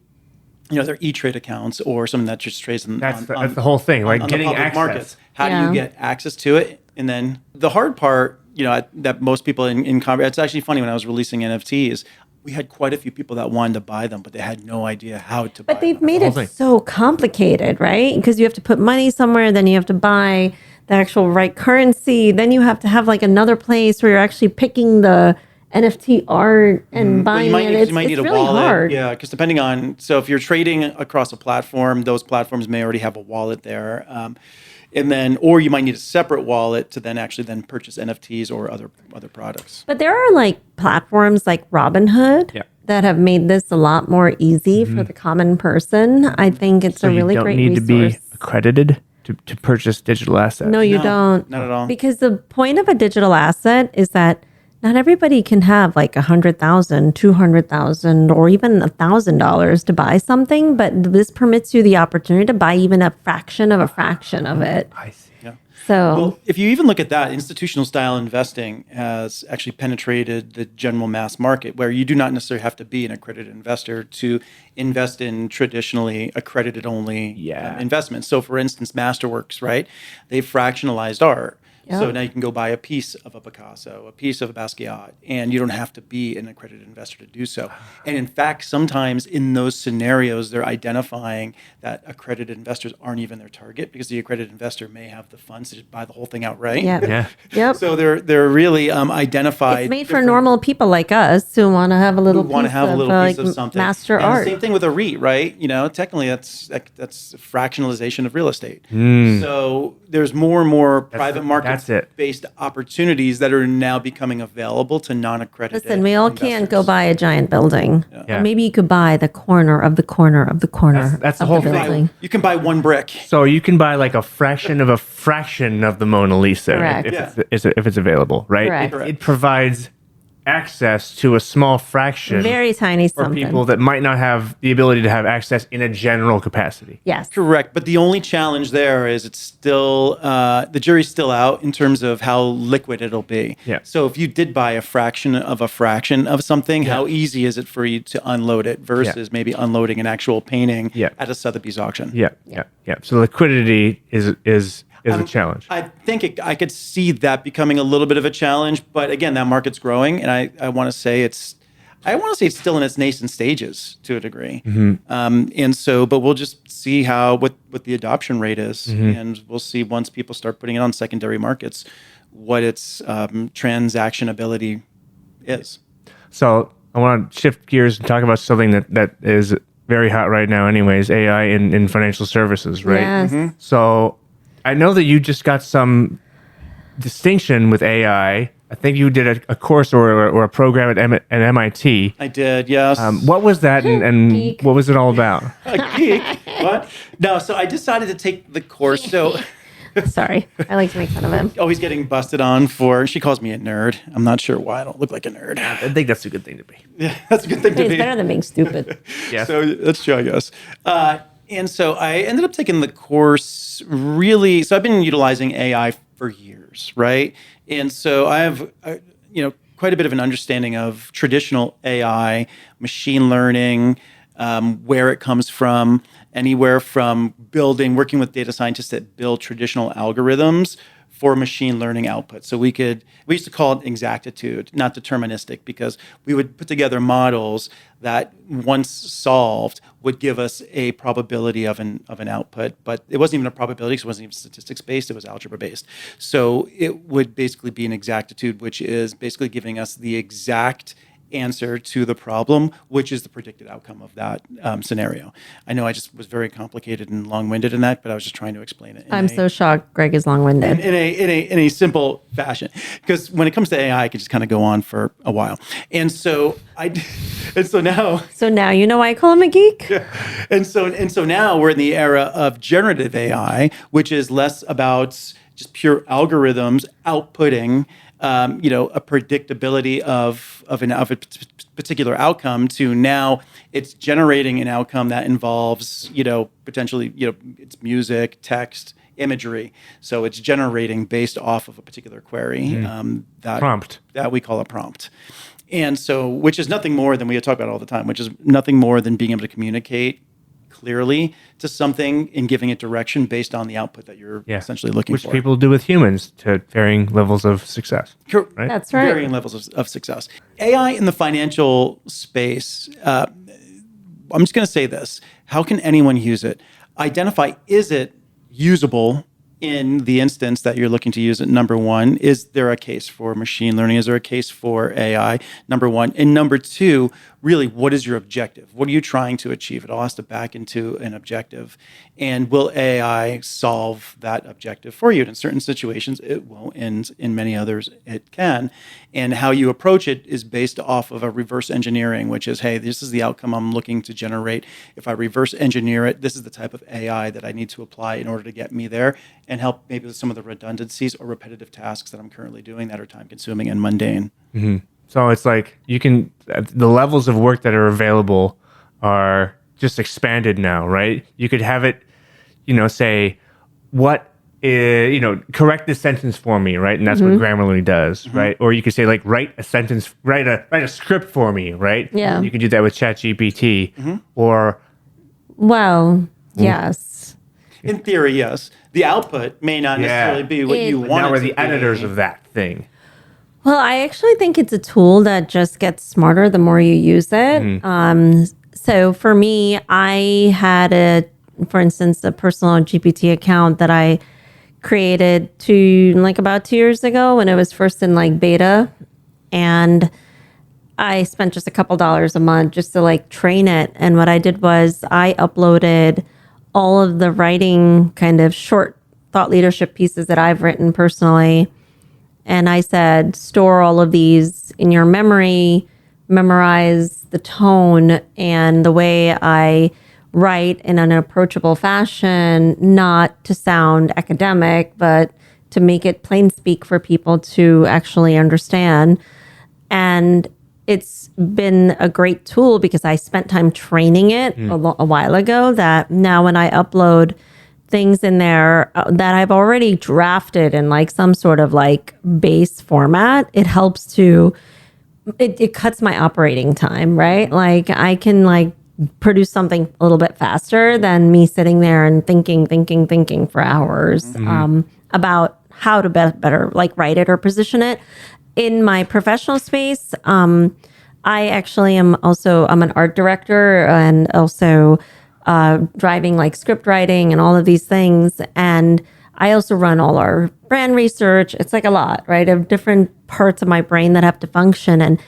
their E-Trade accounts or something that just trades That's the whole thing, right? on Getting the public access. markets. How do you get access to it? And then the hard part, that most people in it's actually funny, when I was releasing NFTs, we had quite a few people that wanted to buy them, but they had no idea how to buy But they've them. made whole it thing. so complicated, right? Because you have to put money somewhere, then you have to buy the actual right currency. Then you have to have like another place where you're actually picking the NFT art and Well, buying you might it. need, It's, you might it's need a really wallet. hard. Yeah, because depending on, so if you're trading across a platform, those platforms may already have a wallet there. And then, or you might need a separate wallet to then purchase NFTs or other products. But there are like platforms like Robinhood Yeah. that have made this a lot more easy for the common person. I think it's So a you really don't great need resource. to be accredited to purchase digital assets. No, you No, don't. not at all. Because the point of a digital asset is that not everybody can have like 100,000, 200,000, or even $1,000 to buy something, but this permits you the opportunity to buy even a fraction of it. I see. Yeah. So Well, if you even look at that, institutional style investing has actually penetrated the general mass market, where you do not necessarily have to be an accredited investor to invest in traditionally accredited only investments. So, for instance, Masterworks, right? They've fractionalized art. So Yep. now you can go buy a piece of a Picasso, a piece of a Basquiat, and you don't have to be an accredited investor to do so. And in fact, sometimes in those scenarios, they're identifying that accredited investors aren't even their target, because the accredited investor may have the funds to just buy the whole thing outright. yeah. Yeah. Yep. So they're really identified. It's made for different- normal people like us who want to have a little who want to piece have a of, little piece like, of something. master And art. Same thing with a REIT, right? Technically that's fractionalization of real estate. So there's more and more private market-based opportunities that are now becoming available to non-accredited. Listen, we all can't go investors. buy a giant building. Yeah. Maybe you could buy the corner of the corner of the corner. That's the of whole the thing. building. You can buy one brick. So you can buy like a fraction of the Mona Lisa Correct. if it's available, right? Correct. It provides access to a small fraction Very tiny for something. people that might not have the ability to have access in a general capacity. Yes. Correct, but the only challenge there is it's still the jury's still out in terms of how liquid it'll be. Yeah. So if you did buy a fraction of something, how easy is it for you to unload it versus maybe unloading an actual painting at a Sotheby's auction? Yeah. So liquidity is a challenge. I think I could see that becoming a little bit of a challenge, but again, that market's growing, and I want to say it's still in its nascent stages to a degree. And so, but we'll just see what the adoption rate is, and we'll see once people start putting it on secondary markets, what its transactionability is. So I want to shift gears and talk about something that is very hot right now anyways, AI in financial services, right? Yes. So I know that you just got some distinction with AI. I think you did a course or a program at MIT. I did, yes. What was that and Geek. what was it all about? A geek? What? No, so I decided to take the course. So Sorry, I like to make fun of him. Always getting busted on for, she calls me a nerd. I'm not sure why I don't look like a nerd. I think that's a good thing to be. Yeah, that's a good thing to It's be. better than being stupid. Yeah. So that's true, I guess. And so I ended up taking the course really. So I've been utilizing AI for years, right? And so I have, quite a bit of an understanding of traditional AI, machine learning, where it comes from, anywhere from working with data scientists that build traditional algorithms for machine learning output. So we used to call it exactitude, not deterministic, because we would put together models that once solved would give us a probability of an output, but it wasn't even a probability because it wasn't even statistics based, it was algebra based. So it would basically be an exactitude, which is basically giving us the exact answer to the problem, which is the predicted outcome of that scenario. I know I just was very complicated and long-winded in that, but I was just trying to explain it. I'm so shocked Greg is long-winded. In a simple fashion, because when it comes to AI, I could just kind of go on for a while, and so now. So now you know why I call him a geek? And so now we're in the era of generative AI, which is less about just pure algorithms outputting, a predictability of a particular outcome to now it's generating an outcome that involves, potentially, it's music, text, imagery. So it's generating based off of a particular query, that we call a prompt. And so, which is nothing more than we talk about all the time, which is nothing more than being able to communicate clearly to something and giving it direction based on the output that you're essentially looking Which for. Which people do with humans to varying levels of success. Right? That's right. Varying levels of success. AI in the financial space, I'm just going to say this. How can anyone use it? Identify, is it usable in the instance that you're looking to use it? Number one, is there a case for machine learning? Is there a case for AI? Number one. And number two, really, what is your objective? What are you trying to achieve? It all has to back into an objective. And will AI solve that objective for you? And in certain situations, it will. And in many others, it can. And how you approach it is based off of a reverse engineering, which is, hey, this is the outcome I'm looking to generate. If I reverse engineer it, this is the type of AI that I need to apply in order to get me there and help maybe with some of the redundancies or repetitive tasks that I'm currently doing that are time consuming and mundane. Mm-hmm. So it's like the levels of work that are available are just expanded now, right? You could have it, say, correct this sentence for me, right? And that's what Grammarly does, right? Or you could say, like, write a sentence, write a script for me, right? Yeah. You can do that with ChatGPT or... Well, yes. In theory, yes. The output may not necessarily be what you want. Now we're the editors of that thing. Well, I actually think it's a tool that just gets smarter the more you use it. So for me, I had for instance, a personal GPT account that I created about 2 years ago when it was first in beta. And I spent just a couple dollars a month just to train it. And what I did was I uploaded all of the writing kind of short thought leadership pieces that I've written personally. And I said, store all of these in your memory, memorize the tone and the way I write in an approachable fashion, not to sound academic, but to make it plain speak for people to actually understand. And it's been a great tool because I spent time training it a while ago, that now when I upload things in there that I've already drafted in some sort of base format, it helps to, it cuts my operating time, right? I can produce something a little bit faster than me sitting there and thinking for hours about how to better write it or position it. In my professional space, I actually I'm an art director and also driving script writing and all of these things. And I also run all our brand research. It's a lot, right, of different parts of my brain that have to function. And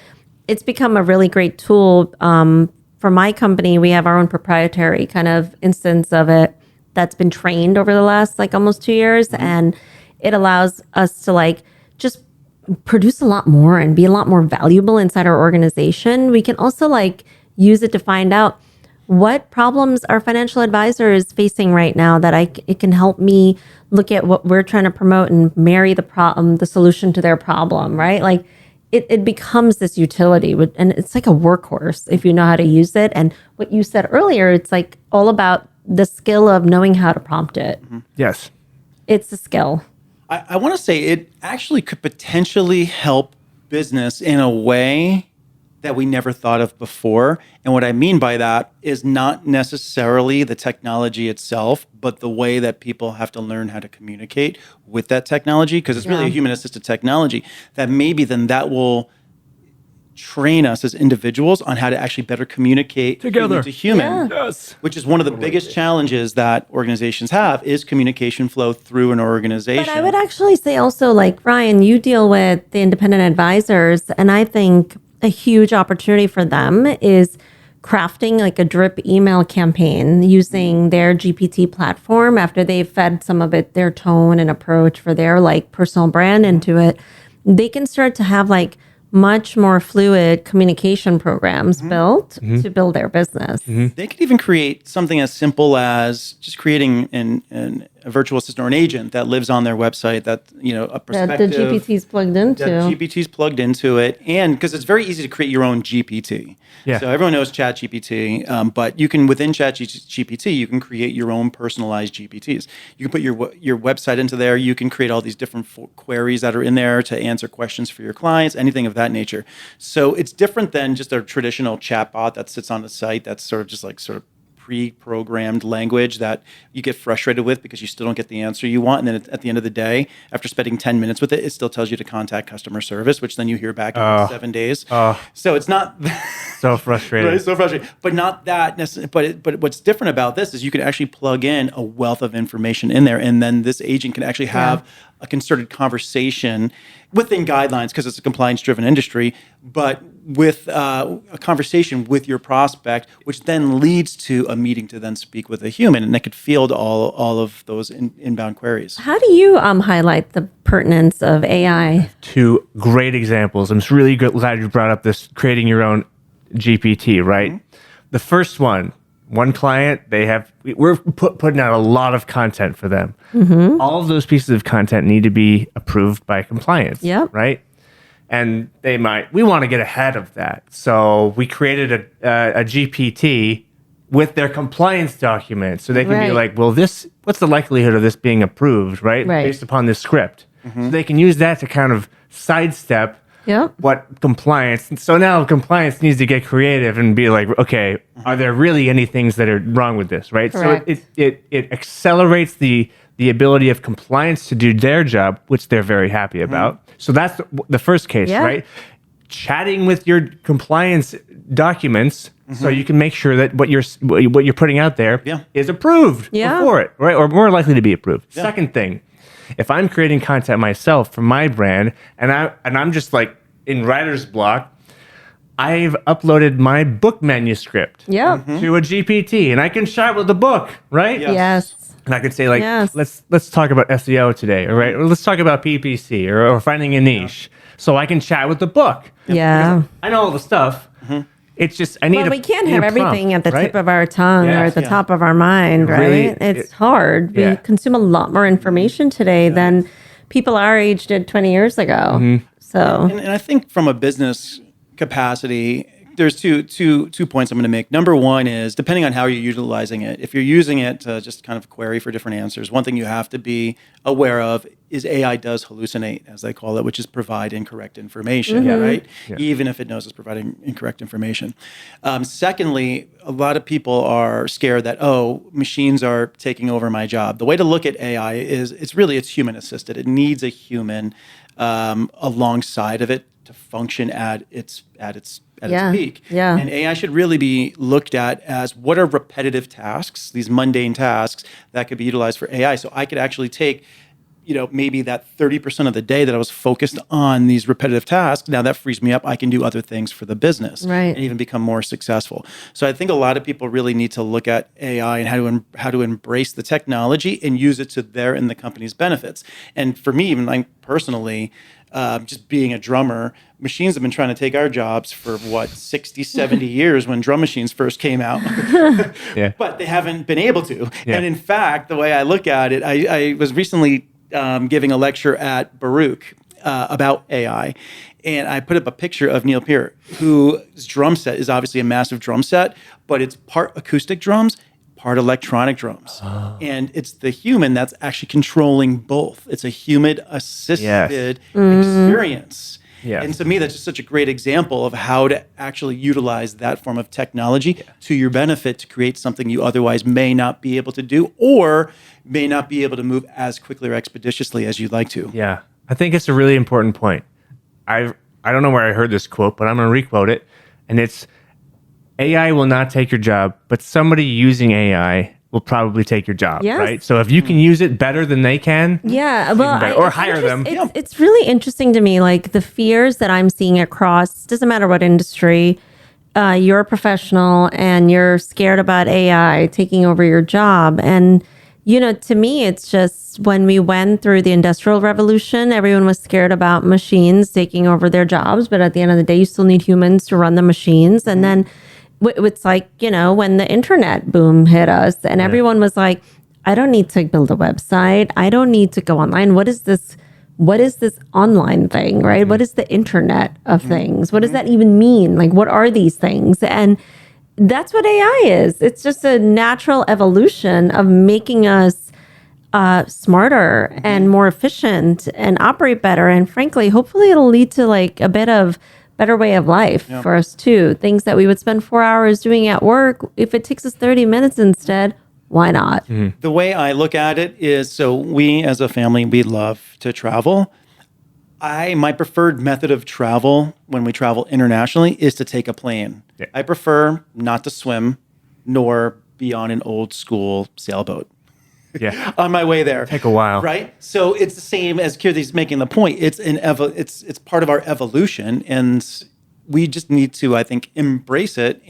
it's become a really great tool. For my company, we have our own proprietary kind of instance of it that's been trained over the last almost 2 years. And it allows us to just produce a lot more and be a lot more valuable inside our organization. We can also use it to find out what problems are financial advisors facing right now that it can help me look at what we're trying to promote and marry the solution to their problem, right? Like it becomes this utility and it's like a workhorse if you know how to use it. And what you said earlier, it's like all about the skill of knowing how to prompt it. Yes. It's a skill. I want to say it actually could potentially help business in a way that we never thought of before. And what I mean by that is not necessarily the technology itself, but the way that people have to learn how to communicate with that technology, because it's really a human-assisted technology that maybe then that will train us as individuals on how to actually better communicate Together. human to human, Yes. which is one of the biggest challenges that organizations have is communication flow through an organization. But I would actually say also, like, Ryan, you deal with the independent advisors, and I think a huge opportunity for them is crafting like a drip email campaign using their GPT platform after they've fed some of it, their tone and approach for their like personal brand into it. They can start to have like much more fluid communication programs built to build their business. They could even create something as simple as just creating a virtual assistant or an agent that lives on their website that, you know, a That perspective. the GPT's plugged into. That GPT's plugged into it. And because it's very easy to create your own GPT. Yeah. So everyone knows ChatGPT, but you can, within ChatGPT, you can create your own personalized GPTs. You can put your website into there. You can create all these different queries that are in there to answer questions for your clients, anything of that nature. So it's different than just a traditional chatbot that sits on the site that's sort of pre-programmed language that you get frustrated with because you still don't get the answer you want. And then at the end of the day, after spending 10 minutes with it, it still tells you to contact customer service, which then you hear back in like 7 days. So it's not So frustrating. right, so frustrating, but not that necessarily. But what's different about this is you can actually plug in a wealth of information in there, and then this agent can actually have a concerted conversation within guidelines because it's a compliance-driven industry, but with a conversation with your prospect, which then leads to a meeting to then speak with a human, and that could field all of those inbound queries. How do you highlight the pertinence of AI? Two great examples. I'm just really glad you brought up this creating your own GPT, right? The first one client, we're putting out a lot of content for them. All of those pieces of content need to be approved by compliance, right? And we want to get ahead of that. So we created a GPT with their compliance document. So they can be like, well, what's the likelihood of this being approved, right? Based upon this script. So they can use that to kind of sidestep what compliance. So now compliance needs to get creative and be like, okay, are there really any things that are wrong with this, right? Correct. So it accelerates the ability of compliance to do their job, which they're very happy about. So that's the first case, right? Chatting with your compliance documents so you can make sure that what you're putting out there is approved before it, right? Or more likely to be approved. Second thing, if I'm creating content myself for my brand and I'm just like in writer's block, I've uploaded my book manuscript to a GPT and I can chat with the book, right? Yes. And I could say like, let's talk about SEO today, all right? Or let's talk about PPC or finding a niche. So I can chat with the book. Yeah. I know all the stuff. It's just we can't have everything at the tip of our tongue or at the top of our mind, right? Really, it's hard. We consume a lot more information today than people our age did 20 years ago. So, and I think from a business capacity, there's two points I'm going to make. Number one is depending on how you're utilizing it. If you're using it to just kind of query for different answers, one thing you have to be aware of is AI does hallucinate, as they call it, which is provide incorrect information, right? Even if it knows it's providing incorrect information. Secondly, a lot of people are scared that, machines are taking over my job. The way to look at AI is it's human assisted. It needs a human alongside of it to function at its peak. And AI should really be looked at as what are repetitive tasks, these mundane tasks that could be utilized for AI. So I could actually take, maybe that 30% of the day that I was focused on these repetitive tasks. Now that frees me up. I can do other things for the business and even become more successful. So I think a lot of people really need to look at AI and how to embrace the technology and use it to their and the company's benefits. And for me, even like personally, just being a drummer, machines have been trying to take our jobs for 60, 70 years when drum machines first came out. Yeah. But they haven't been able to. Yeah. And in fact, the way I look at it, I was recently giving a lecture at Baruch about AI. And I put up a picture of Neil Peart, whose drum set is obviously a massive drum set, but it's part acoustic drums, part electronic drums. And it's the human that's actually controlling both. It's a human assisted experience. Yes. And to me, that's just such a great example of how to actually utilize that form of technology to your benefit to create something you otherwise may not be able to do or may not be able to move as quickly or expeditiously as you'd like to. Yeah. I think it's a really important point. I don't know where I heard this quote, but I'm going to requote it. And it's, AI will not take your job, but somebody using AI will probably take your job, Yes. right? So if you can use it better than they can, Yeah, well, or hire them. It's really interesting to me, like the fears that I'm seeing across. Doesn't matter what industry, you're a professional and you're scared about AI taking over your job. And to me, it's just when we went through the Industrial Revolution, everyone was scared about machines taking over their jobs. But at the end of the day, you still need humans to run the machines. And then it's like, when the internet boom hit us and everyone was like, I don't need to build a website. I don't need to go online. What is this online thing, right? What is the internet of things? What does that even mean? Like, what are these things? And that's what AI is. It's just a natural evolution of making us smarter and more efficient and operate better. And frankly, hopefully it'll lead to like a bit of better way of life for us too. Things that we would spend 4 hours doing at work, if it takes us 30 minutes instead, why not? The way I look at it is, so we as a family, we love to travel. My preferred method of travel when we travel internationally is to take a plane. Yeah. I prefer not to swim nor be on an old school sailboat. Yeah. On my way there. Take a while. Right? So it's the same as Kirti's making the point. It's it's part of our evolution, and we just need to, I think, embrace it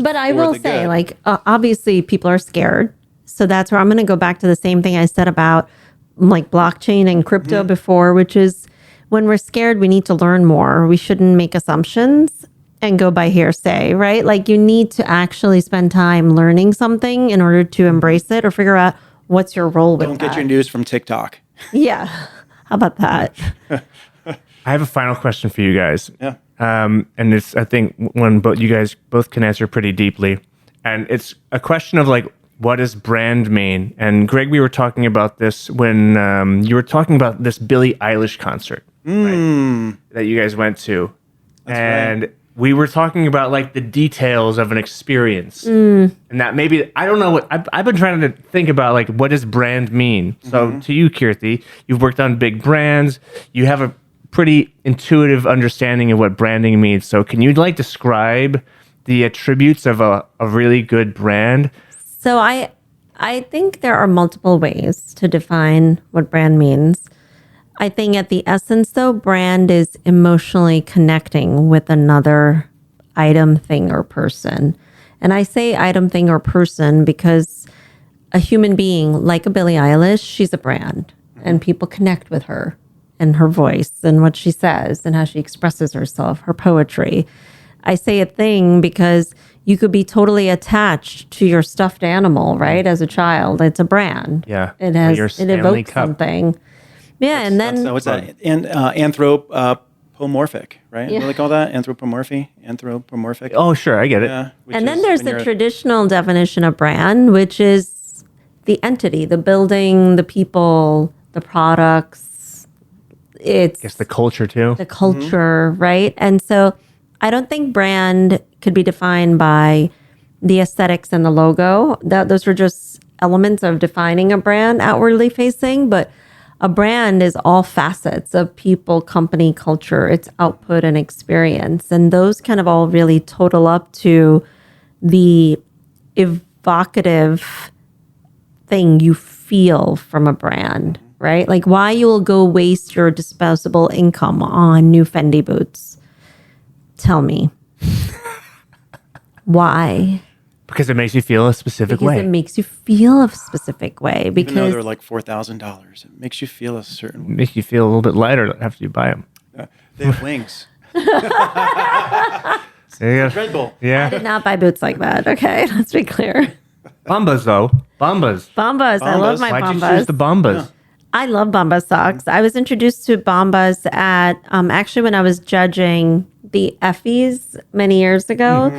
But I for will the say, good. like, obviously people are scared. So that's where I'm going to go back to the same thing I said about like blockchain and crypto before, which is when we're scared, we need to learn more. We shouldn't make assumptions and go by hearsay, right? Like you need to actually spend time learning something in order to embrace it or figure out what's your role with Don't that. get your news from TikTok. Yeah. How about that? I have a final question for you guys. Yeah. And it's, I think, one you guys both can answer pretty deeply. And it's a question of like, what does brand mean? And Greg, we were talking about this when you were talking about this Billie Eilish concert right, that you guys went to. And we were talking about like the details of an experience. And that maybe, I don't know what, I've been trying to think about like, what does brand mean? So to you, Kirti, you've worked on big brands. You have a pretty intuitive understanding of what branding means. So can you like describe the attributes of a really good brand? So I think there are multiple ways to define what brand means. I think at the essence, though, brand is emotionally connecting with another item, thing, or person. And I say item, thing, or person because a human being like a Billie Eilish, she's a brand and people connect with her and her voice and what she says and how she expresses herself, her poetry. I say a thing because you could be totally attached to your stuffed animal, right? As a child, it's a brand. Yeah. It Or has, your it Stanley evokes Cup. something. Yeah. And then So what's that? Anthropomorphic, right? Yeah. What do they call that? Anthropomorphic. Oh, sure. I get it. Yeah. which And then is there's when the you're- traditional definition of brand, which is the entity, the building, the people, the products. It's I guess the culture too. the culture, right? And so I don't think brand could be defined by the aesthetics and the logo. Those are just elements of defining a brand outwardly facing, but a brand is all facets of people, company, culture, its output and experience. And those kind of all really total up to the evocative thing you feel from a brand, right? Like why you will go waste your disposable income on new Fendi boots. Tell me. Why? Because it makes you feel a specific Because way. it makes you feel a specific way. even though Because they're like $4,000, it makes you feel a certain way. Makes you feel a little bit lighter after you buy them. They have wings. Red Bull. I Yeah. did not buy boots like that. Okay, let's be clear. Bombas, though. Bombas. Bombas. I love my Why'd you Bombas. choose the Bombas? I love Bombas socks. I was introduced to Bombas at actually when I was judging the Effies many years ago,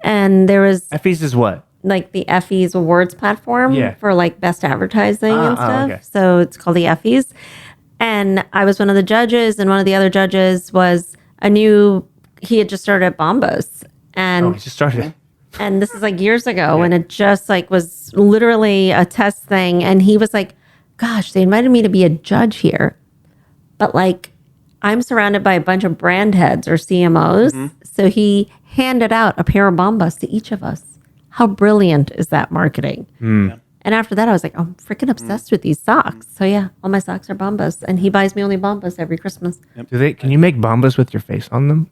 and there was Effie's is what? like the Effie's awards platform Yeah. for like best advertising and stuff. okay. So it's called the Effies. And I was one of the judges, and one of the other judges was he had just started at Bombas. And Oh, he just started. and this is like years ago, and it just like was literally a test thing. And he was like, gosh, they invited me to be a judge here. But like, I'm surrounded by a bunch of brand heads or CMOs. So he handed out a pair of Bombas to each of us. How brilliant is that marketing? And after that, I was like, I'm freaking obsessed with these socks. So yeah, all my socks are Bombas. And he buys me only Bombas every Christmas. Can you make Bombas with your face on them?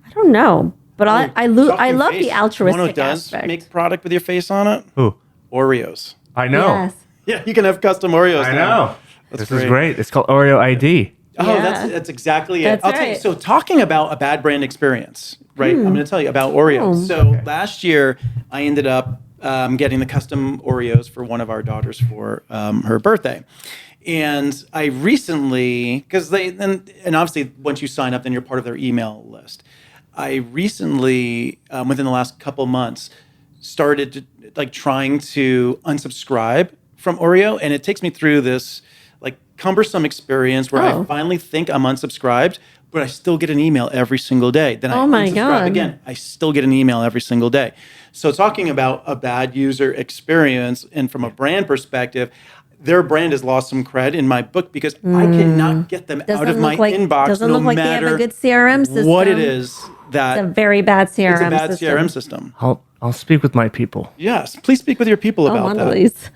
I don't know. But I love Face. the You know altruistic who does aspect. make product with your face on it? Who? Oreos. I know. Yes. Yeah, you can have custom Oreos. I now. know. That's This is great. It's called Oreo ID. Oh, Yeah. that's exactly it. That's I'll tell you. right. So, talking about a bad brand experience, right? I'm going to tell you about Oreos. So, last year, I ended up getting the custom Oreos for one of our daughters for her birthday. And I recently, because and obviously, once you sign up, then you're part of their email list. I recently, within the last couple months, started trying to unsubscribe from Oreo, and it takes me through this like cumbersome experience where I finally think I'm unsubscribed, but I still get an email every single day. Then I my unsubscribe God. again. I still get an email every single day. So talking about a bad user experience, and from a brand perspective, their brand has lost some cred in my book because I cannot get them out of my inbox. Doesn't no look like they have matter a good CRM system. what it is that It's a very bad CRM it's a bad system. CRM system. I'll speak with my people. Yes, please speak with your people about one that. of these.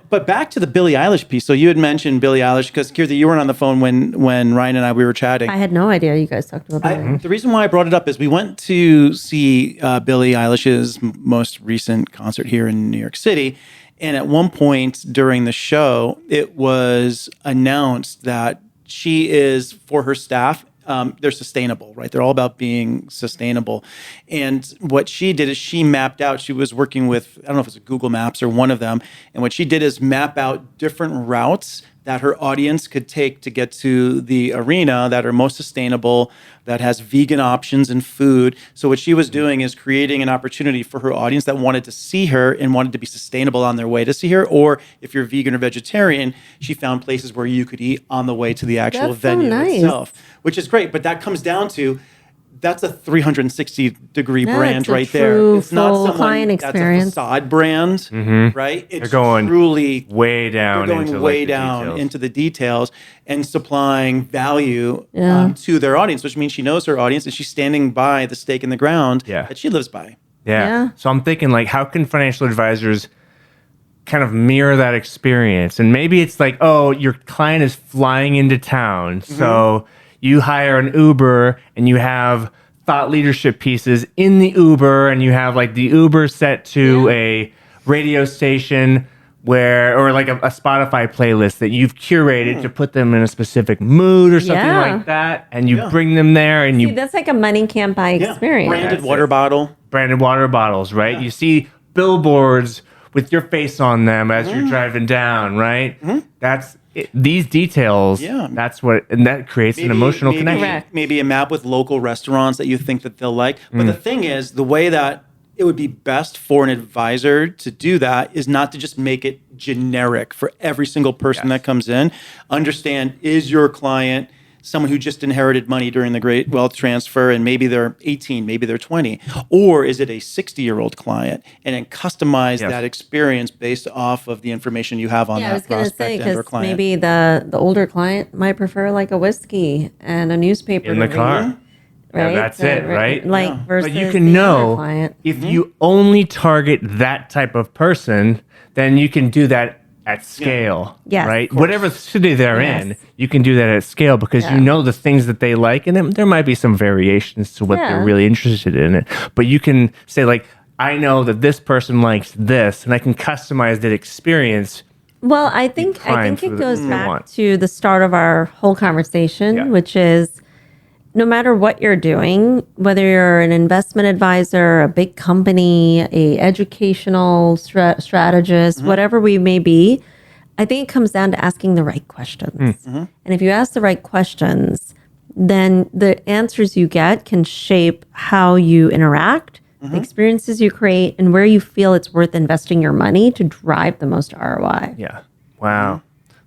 But back to the Billie Eilish piece. So you had mentioned Billie Eilish because Kirti, you weren't on the phone when Ryan and we were chatting. I had no idea you guys talked about that. The reason why I brought it up is we went to see Billie Eilish's most recent concert here in New York City. And at one point during the show, it was announced that she is, for her staff, they're sustainable, right? They're all about being sustainable. And what she did is she mapped out, she was working with, I don't know if it's Google Maps or one of them. And what she did is map out different routes that her audience could take to get to the arena that are most sustainable, that has vegan options and food. So what she was doing is creating an opportunity for her audience that wanted to see her and wanted to be sustainable on their way to see her. Or if you're vegan or vegetarian, she found places where you could eat on the way to the actual That's so venue nice. itself, which is great. But that comes down to, that's a 360-degree Yeah, brand it's a right there. true It's not full someone client that's experience. a facade brand, right? It's They're going truly way down. they're going into, way like, the down details. into the details and supplying value Yeah. to their audience, which means she knows her audience and she's standing by the stake in the ground Yeah. that she lives by. Yeah. So I'm thinking, like, how can financial advisors kind of mirror that experience? And maybe it's like, oh, your client is flying into town. So you hire an Uber and you have thought leadership pieces in the Uber, and you have like the Uber set to a radio station or like a Spotify playlist that you've curated to put them in a specific mood or something Yeah. like that. And you bring them there and you See, that's like a money can't buy experience. Branded That's water it. bottle. branded water bottles, right? You see billboards with your face on them as you're driving down, right? That's it. These details. Yeah. That's what, and that creates an emotional connection. Correct. Maybe a map with local restaurants that you think that they'll like. But the thing is, the way that it would be best for an advisor to do that is not to just make it generic for every single person that comes in. Understand, is your client someone who just inherited money during the Great Wealth Transfer and maybe they're 18, maybe they're 20? Or is it a 60-year-old client? And then customize that experience based off of the information you have on Yeah, I was that going to prospect say, and or because client. maybe the older client might prefer like a whiskey and a newspaper In to the car. read, right? Yeah, that's it, right? Like Yeah. versus But you can the know younger client. if you only target that type of person, then you can do that at scale, Yes, right? of course. Whatever city they're in, Yes. you can do that at scale because Yeah. you know the things that they like, and then there might be some variations to what Yeah. they're really interested in it. But you can say like, I know that this person likes this, and I can customize that experience. Well, I think prime for it the- goes they back want. to the start of our whole conversation, Yeah. which is no matter what you're doing, whether you're an investment advisor, a big company, a educational strategist, whatever we may be, I think it comes down to asking the right questions. And if you ask the right questions, then the answers you get can shape how you interact, the experiences you create, and where you feel it's worth investing your money to drive the most ROI. Yeah. Wow.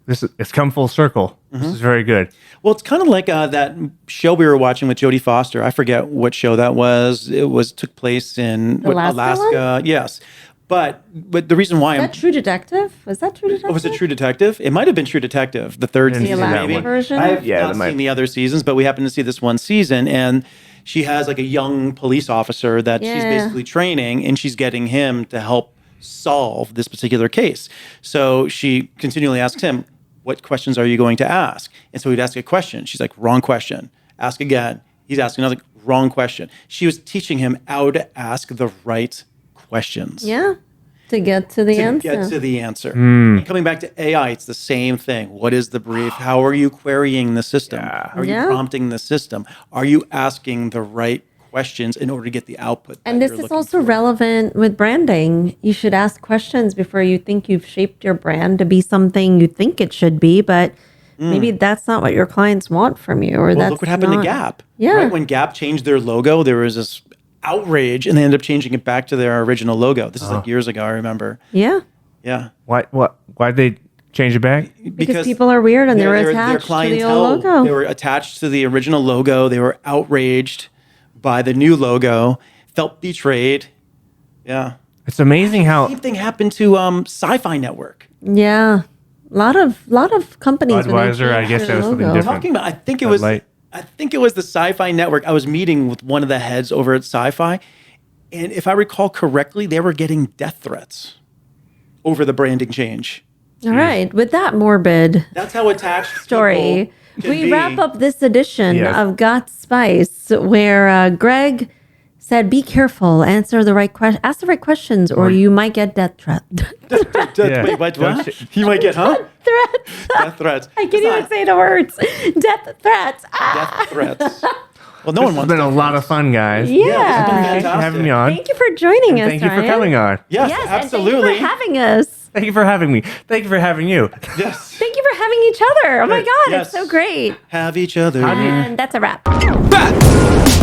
It's come full circle. This is very good. Well, it's kind of like that show we were watching with Jodie Foster. I forget what show that was. Took place in Alaska. Yes. But the reason why Is that True Detective? Was that True Detective? was it True Detective? It might have been True Detective, the third The season, Alaska maybe. version? I have Yeah, not seen the other seasons, but we happened to see this one season, and she has like a young police officer that she's Yeah. basically training, and she's getting him to help solve this particular case. So she continually asks him, "What questions are you going to ask?" And so he'd ask a question. She's like, "Wrong question." Ask again. He's asking another wrong question. She was teaching him how to ask the right questions. Yeah. To get to the answer. Get to the answer. And coming back to AI, it's the same thing. What is the brief? How are you querying the system? How are you Yeah. prompting the system? Are you asking the right questions in order to get the output? And this is also relevant with branding. You should ask questions before you think you've shaped your brand to be something you think it should be, but maybe that's not what your clients want from you. Or Well, that's look what happened not- to Gap. Yeah. Right? When Gap changed their logo, there was this outrage, and they ended up changing it back to their original logo. This is like years ago, I remember. Yeah. Yeah. Why'd they change it back? Because people are weird and they were their attached to the clientele, old logo. They were attached to the original logo. They were outraged by the new logo, felt betrayed. Yeah. It's amazing how Same thing happened to Sci-Fi Network. Yeah. A lot of companies. when they Budweiser, I changed guess their that was something logo. different. Talking about, Light. I think it was the Sci-Fi Network. I was meeting with one of the heads over at Sci-Fi, and if I recall correctly, they were getting death threats over the branding change. All right. With that morbid That's how attached story, people can we be. wrap up this edition Yes. of Got Spice, where Greg said, "Be careful, answer the right question, ask the right questions, or you might get death threat." Yeah. Wait, what? Don't What? sh- He might get, huh? Threats. Death threats. I can't even say the words. Death threats. Death threats. Well, no This one has wants been a death lot threats. of fun, guys. Yeah. it's been Thanks for fantastic. having me on. Thank you for joining us. Thank you for Ryan. coming on. Yes, Yes, absolutely. And thank you for having us. Thank you for having me. Thank you for having you. Yes. Thank you for having each other. Oh my God, Yes. it's so great. Have each other. And that's a wrap. Back.